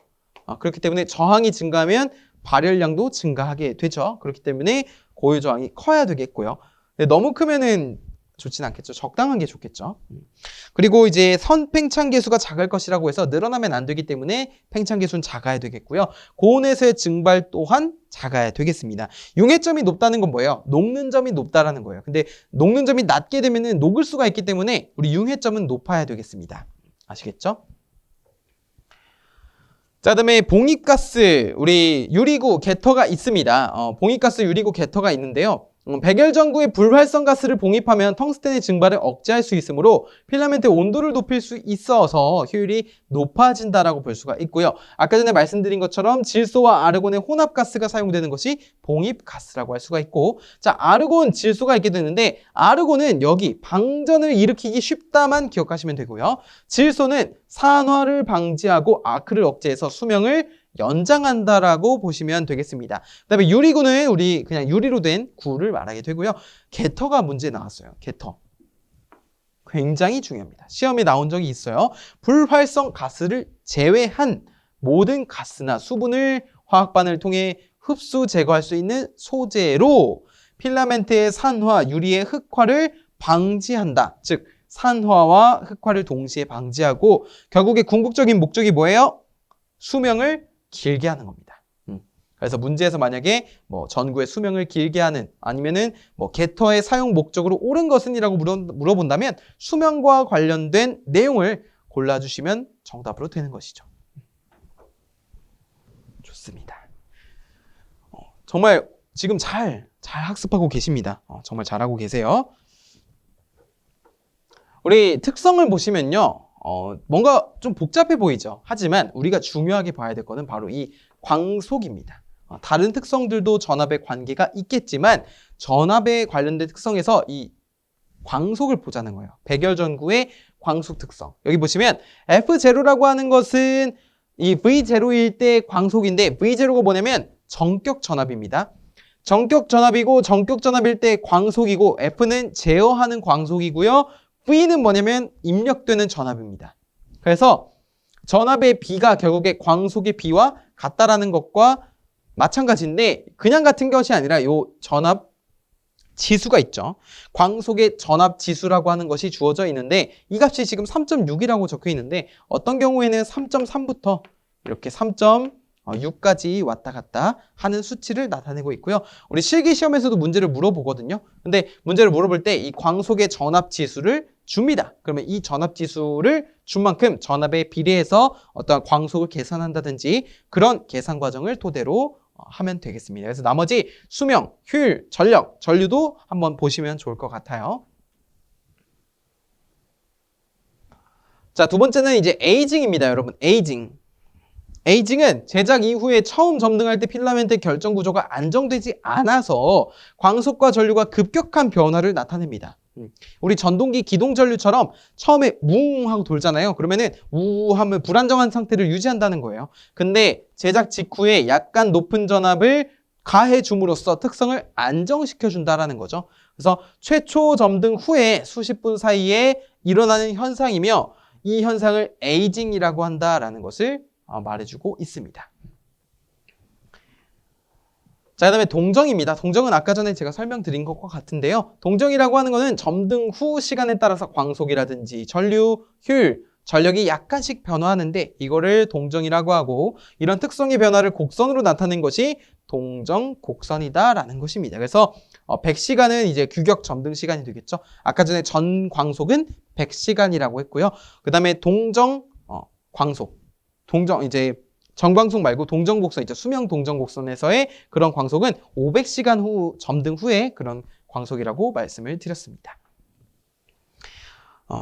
그렇기 때문에 저항이 증가하면 발열량도 증가하게 되죠. 그렇기 때문에 고유 저항이 커야 되겠고요. 근데 너무 크면은 좋진 않겠죠. 적당한 게 좋겠죠. 그리고 이제 선 팽창 계수가 작을 것이라고 해서 늘어나면 안 되기 때문에 팽창 계수는 작아야 되겠고요. 고온에서의 증발 또한 작아야 되겠습니다. 융해점이 높다는 건 뭐예요? 녹는 점이 높다라는 거예요. 근데 녹는 점이 낮게 되면은 녹을 수가 있기 때문에 우리 융해점은 높아야 되겠습니다. 아시겠죠? 자, 그다음에 봉입가스, 우리 유리구 개터가 있습니다. 봉입가스 유리구 개터가 있는데요. 백열전구에 불활성 가스를 봉입하면 텅스텐의 증발을 억제할 수 있으므로 필라멘트의 온도를 높일 수 있어서 효율이 높아진다라고 볼 수가 있고요. 아까 전에 말씀드린 것처럼 질소와 아르곤의 혼합가스가 사용되는 것이 봉입가스라고 할 수가 있고, 자, 아르곤 질소가 있게 되는데 아르곤은 여기 방전을 일으키기 쉽다만 기억하시면 되고요. 질소는 산화를 방지하고 아크를 억제해서 수명을 연장한다라고 보시면 되겠습니다. 그 다음에 유리구는 우리 그냥 유리로 된 구를 말하게 되고요. 개터가 문제 나왔어요. 개터. 굉장히 중요합니다. 시험에 나온 적이 있어요. 불활성 가스를 제외한 모든 가스나 수분을 화학반을 통해 흡수 제거할 수 있는 소재로 필라멘트의 산화, 유리의 흑화를 방지한다. 즉 산화와 흑화를 동시에 방지하고 결국에 궁극적인 목적이 뭐예요? 수명을 길게 하는 겁니다. 그래서 문제에서 만약에 뭐 전구의 수명을 길게 하는 아니면은 뭐 개터의 사용 목적으로 옳은 것은이라고 물어본다면 수명과 관련된 내용을 골라주시면 정답으로 되는 것이죠. 좋습니다. 정말 지금 잘 학습하고 계십니다. 정말 잘하고 계세요. 우리 특성을 보시면요. 뭔가 좀 복잡해 보이죠. 하지만 우리가 중요하게 봐야 될 거는 바로 이 광속입니다. 다른 특성들도 전압에 관계가 있겠지만 전압에 관련된 특성에서 이 광속을 보자는 거예요. 백열전구의 광속 특성. 여기 보시면 F0라고 하는 것은 이 V0일 때 광속인데 V0가 뭐냐면 정격 전압입니다. 정격 전압이고 정격 전압일 때 광속이고 F는 제어하는 광속이고요. V는 뭐냐면 입력되는 전압입니다. 그래서 전압의 B가 결국에 광속의 B와 같다라는 것과 마찬가지인데 그냥 같은 것이 아니라 이 전압 지수가 있죠. 광속의 전압 지수라고 하는 것이 주어져 있는데 이 값이 지금 3.6이라고 적혀 있는데 어떤 경우에는 3.3부터 이렇게 3.6까지 왔다 갔다 하는 수치를 나타내고 있고요. 우리 실기 시험에서도 문제를 물어보거든요. 근데 문제를 물어볼 때 이 광속의 전압 지수를 줍니다. 그러면 이 전압 지수를 준 만큼 전압에 비례해서 어떤 광속을 계산한다든지 그런 계산 과정을 토대로 하면 되겠습니다. 그래서 나머지 수명, 효율, 전력, 전류도 한번 보시면 좋을 것 같아요. 자, 두 번째는 이제 에이징입니다, 여러분. 에이징. 에이징은 제작 이후에 처음 점등할 때 필라멘트의 결정 구조가 안정되지 않아서 광속과 전류가 급격한 변화를 나타냅니다. 우리 전동기 기동 전류처럼 처음에 뭉 하고 돌잖아요. 그러면은 우 하면 불안정한 상태를 유지한다는 거예요. 근데 제작 직후에 약간 높은 전압을 가해 줌으로써 특성을 안정시켜 준다라는 거죠. 그래서 최초 점등 후에 수십 분 사이에 일어나는 현상이며 이 현상을 에이징이라고 한다라는 것을 말해주고 있습니다. 자, 그 다음에 동정입니다. 동정은 아까 전에 제가 설명드린 것과 같은데요. 동정이라고 하는 것은 점등 후 시간에 따라서 광속이라든지 전류, 효율, 전력이 약간씩 변화하는데 이거를 동정이라고 하고 이런 특성의 변화를 곡선으로 나타낸 것이 동정곡선이다라는 것입니다. 그래서 100시간은 이제 규격 점등 시간이 되겠죠. 아까 전에 전광속은 100시간이라고 했고요. 그 다음에 동정 광속, 동정 이제 전광속 말고 동정곡선 있죠. 수명 동정곡선에서의 그런 광속은 500시간 후 점등 후에 그런 광속이라고 말씀을 드렸습니다.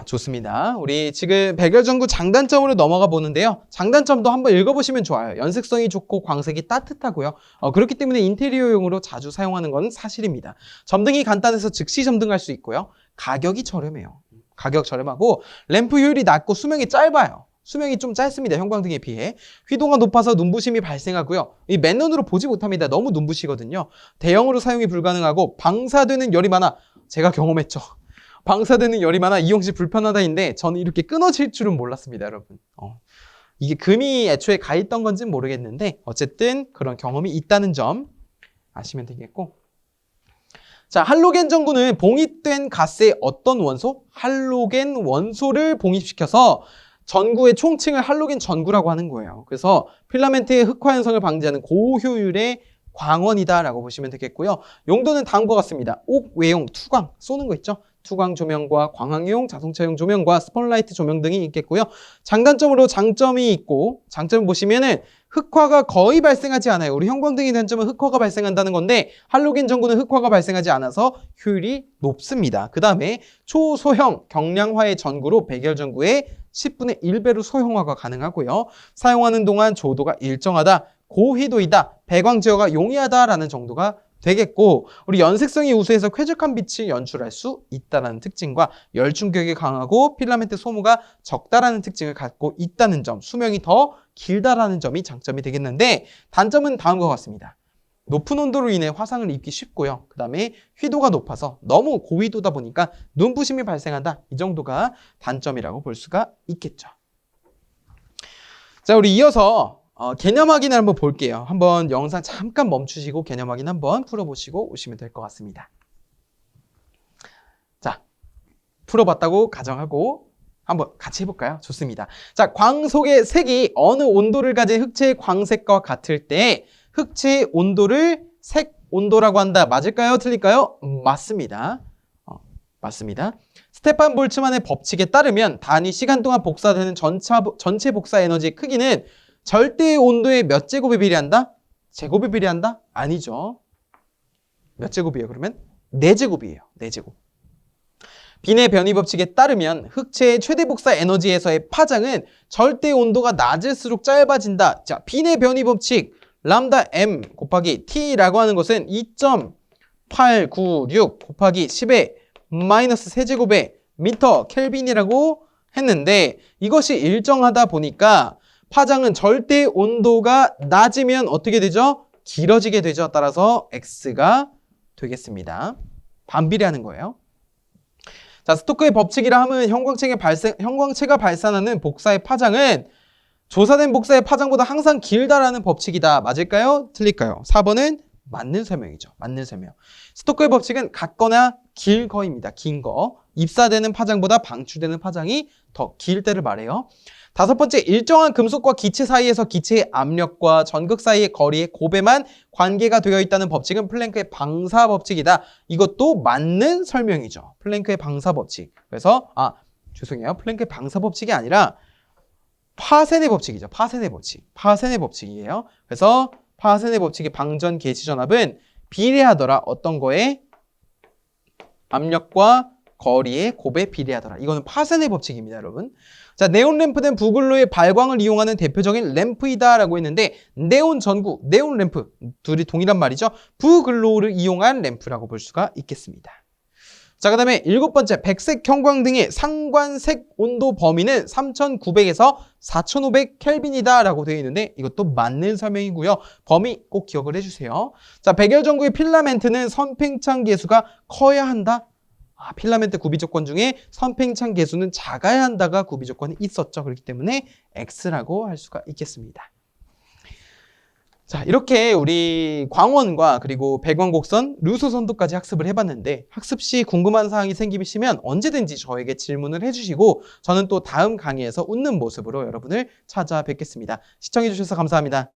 좋습니다. 우리 지금 백열전구 장단점으로 넘어가 보는데요. 장단점도 한번 읽어보시면 좋아요. 연색성이 좋고 광색이 따뜻하고요. 그렇기 때문에 인테리어용으로 자주 사용하는 건 사실입니다. 점등이 간단해서 즉시 점등할 수 있고요. 가격이 저렴해요. 가격 저렴하고 램프 효율이 낮고 수명이 짧아요. 수명이 좀 짧습니다. 형광등에 비해. 휘도가 높아서 눈부심이 발생하고요. 이 맨눈으로 보지 못합니다. 너무 눈부시거든요. 대형으로 사용이 불가능하고 방사되는 열이 많아. 제가 경험했죠. 방사되는 열이 많아 이용 시 불편하다인데 저는 이렇게 끊어질 줄은 몰랐습니다, 여러분. 이게 금이 애초에 가 있던 건지는 모르겠는데 어쨌든 그런 경험이 있다는 점 아시면 되겠고. 자, 할로겐 전구는 봉입된 가스의 어떤 원소? 할로겐 원소를 봉입시켜서 전구의 총칭을 할로겐 전구라고 하는 거예요. 그래서 필라멘트의 흑화 현상을 방지하는 고효율의 광원이다라고 보시면 되겠고요. 용도는 다음과 같습니다. 옥 외용 투광 쏘는 거 있죠? 투광 조명과 광학용, 자동차용 조명과 스폰라이트 조명 등이 있겠고요. 장단점으로 장점이 있고 장점을 보시면은 흑화가 거의 발생하지 않아요. 우리 형광등의 단점은 흑화가 발생한다는 건데 할로겐 전구는 흑화가 발생하지 않아서 효율이 높습니다. 그 다음에 초소형 경량화의 전구로 백열 전구의 10분의 1배로 소형화가 가능하고요. 사용하는 동안 조도가 일정하다, 고희도이다, 배광 제어가 용이하다라는 정도가 되겠고 우리 연색성이 우수해서 쾌적한 빛을 연출할 수 있다는 특징과 열충격이 강하고 필라멘트 소모가 적다라는 특징을 갖고 있다는 점, 수명이 더 길다라는 점이 장점이 되겠는데 단점은 다음과 같습니다. 높은 온도로 인해 화상을 입기 쉽고요. 그 다음에 휘도가 높아서 너무 고휘도다 보니까 눈부심이 발생한다. 이 정도가 단점이라고 볼 수가 있겠죠. 자, 우리 이어서 개념 확인을 한번 볼게요. 한번 영상 잠깐 멈추시고 개념 확인 한번 풀어보시고 오시면 될 것 같습니다. 자, 풀어봤다고 가정하고 한번 같이 해볼까요? 좋습니다. 자, 광속의 색이 어느 온도를 가진 흑채의 광색과 같을 때 흑채의 온도를 색 온도라고 한다. 맞을까요? 틀릴까요? 맞습니다. 맞습니다. 스테판 볼츠만의 법칙에 따르면 단위 시간 동안 복사되는 전체 복사 에너지의 크기는 절대 온도의 몇 제곱에 비례한다? 제곱에 비례한다? 아니죠. 몇 제곱이에요, 그러면? 4제곱이에요. 4제곱. 빈의 변이 법칙에 따르면 흑채의 최대 복사 에너지에서의 파장은 절대 온도가 낮을수록 짧아진다. 자, 빈의 변이 법칙 람다 m 곱하기 t라고 하는 것은 2.896 곱하기 10의 마이너스 세제곱의 미터 켈빈이라고 했는데 이것이 일정하다 보니까 파장은 절대 온도가 낮으면 어떻게 되죠? 길어지게 되죠. 따라서 x가 되겠습니다. 반비례하는 거예요. 자, 스토크의 법칙이라 하면 형광체가 발산하는 복사의 파장은 조사된 복사의 파장보다 항상 길다라는 법칙이다. 맞을까요? 틀릴까요? 4번은 맞는 설명이죠. 맞는 설명. 스토크의 법칙은 같거나 길거입니다. 긴 거. 입사되는 파장보다 방출되는 파장이 더 길 때를 말해요. 5번째, 일정한 금속과 기체 사이에서 기체의 압력과 전극 사이의 거리의 곱에만 관계가 되어 있다는 법칙은 플랭크의 방사 법칙이다. 이것도 맞는 설명이죠. 플랭크의 방사 법칙. 그래서 죄송해요. 플랭크의 방사 법칙이 아니라 파센의 법칙이죠. 파센의 법칙. 파센의 법칙이에요. 그래서 파센의 법칙의 방전 개시 전압은 비례하더라. 어떤 거에? 압력과 거리의 곱에 비례하더라. 이거는 파센의 법칙입니다, 여러분. 자, 네온 램프는 부글로의 발광을 이용하는 대표적인 램프이다라고 했는데 네온 전구, 네온 램프 둘이 동일한 말이죠. 부글로우를 이용한 램프라고 볼 수가 있겠습니다. 자, 그 다음에 7번째, 백색 형광등의 상관색 온도 범위는 3900에서 4500 켈빈이다 라고 되어 있는데 이것도 맞는 설명이고요. 범위 꼭 기억을 해주세요. 자, 백열전구의 필라멘트는 선팽창 계수가 커야 한다. 필라멘트 구비 조건 중에 선팽창 계수는 작아야 한다가 구비 조건이 있었죠. 그렇기 때문에 X라고 할 수가 있겠습니다. 자, 이렇게 우리 광원과 그리고 배광곡선, 루소선도까지 학습을 해봤는데 학습 시 궁금한 사항이 생기시면 언제든지 저에게 질문을 해주시고 저는 또 다음 강의에서 웃는 모습으로 여러분을 찾아뵙겠습니다. 시청해주셔서 감사합니다.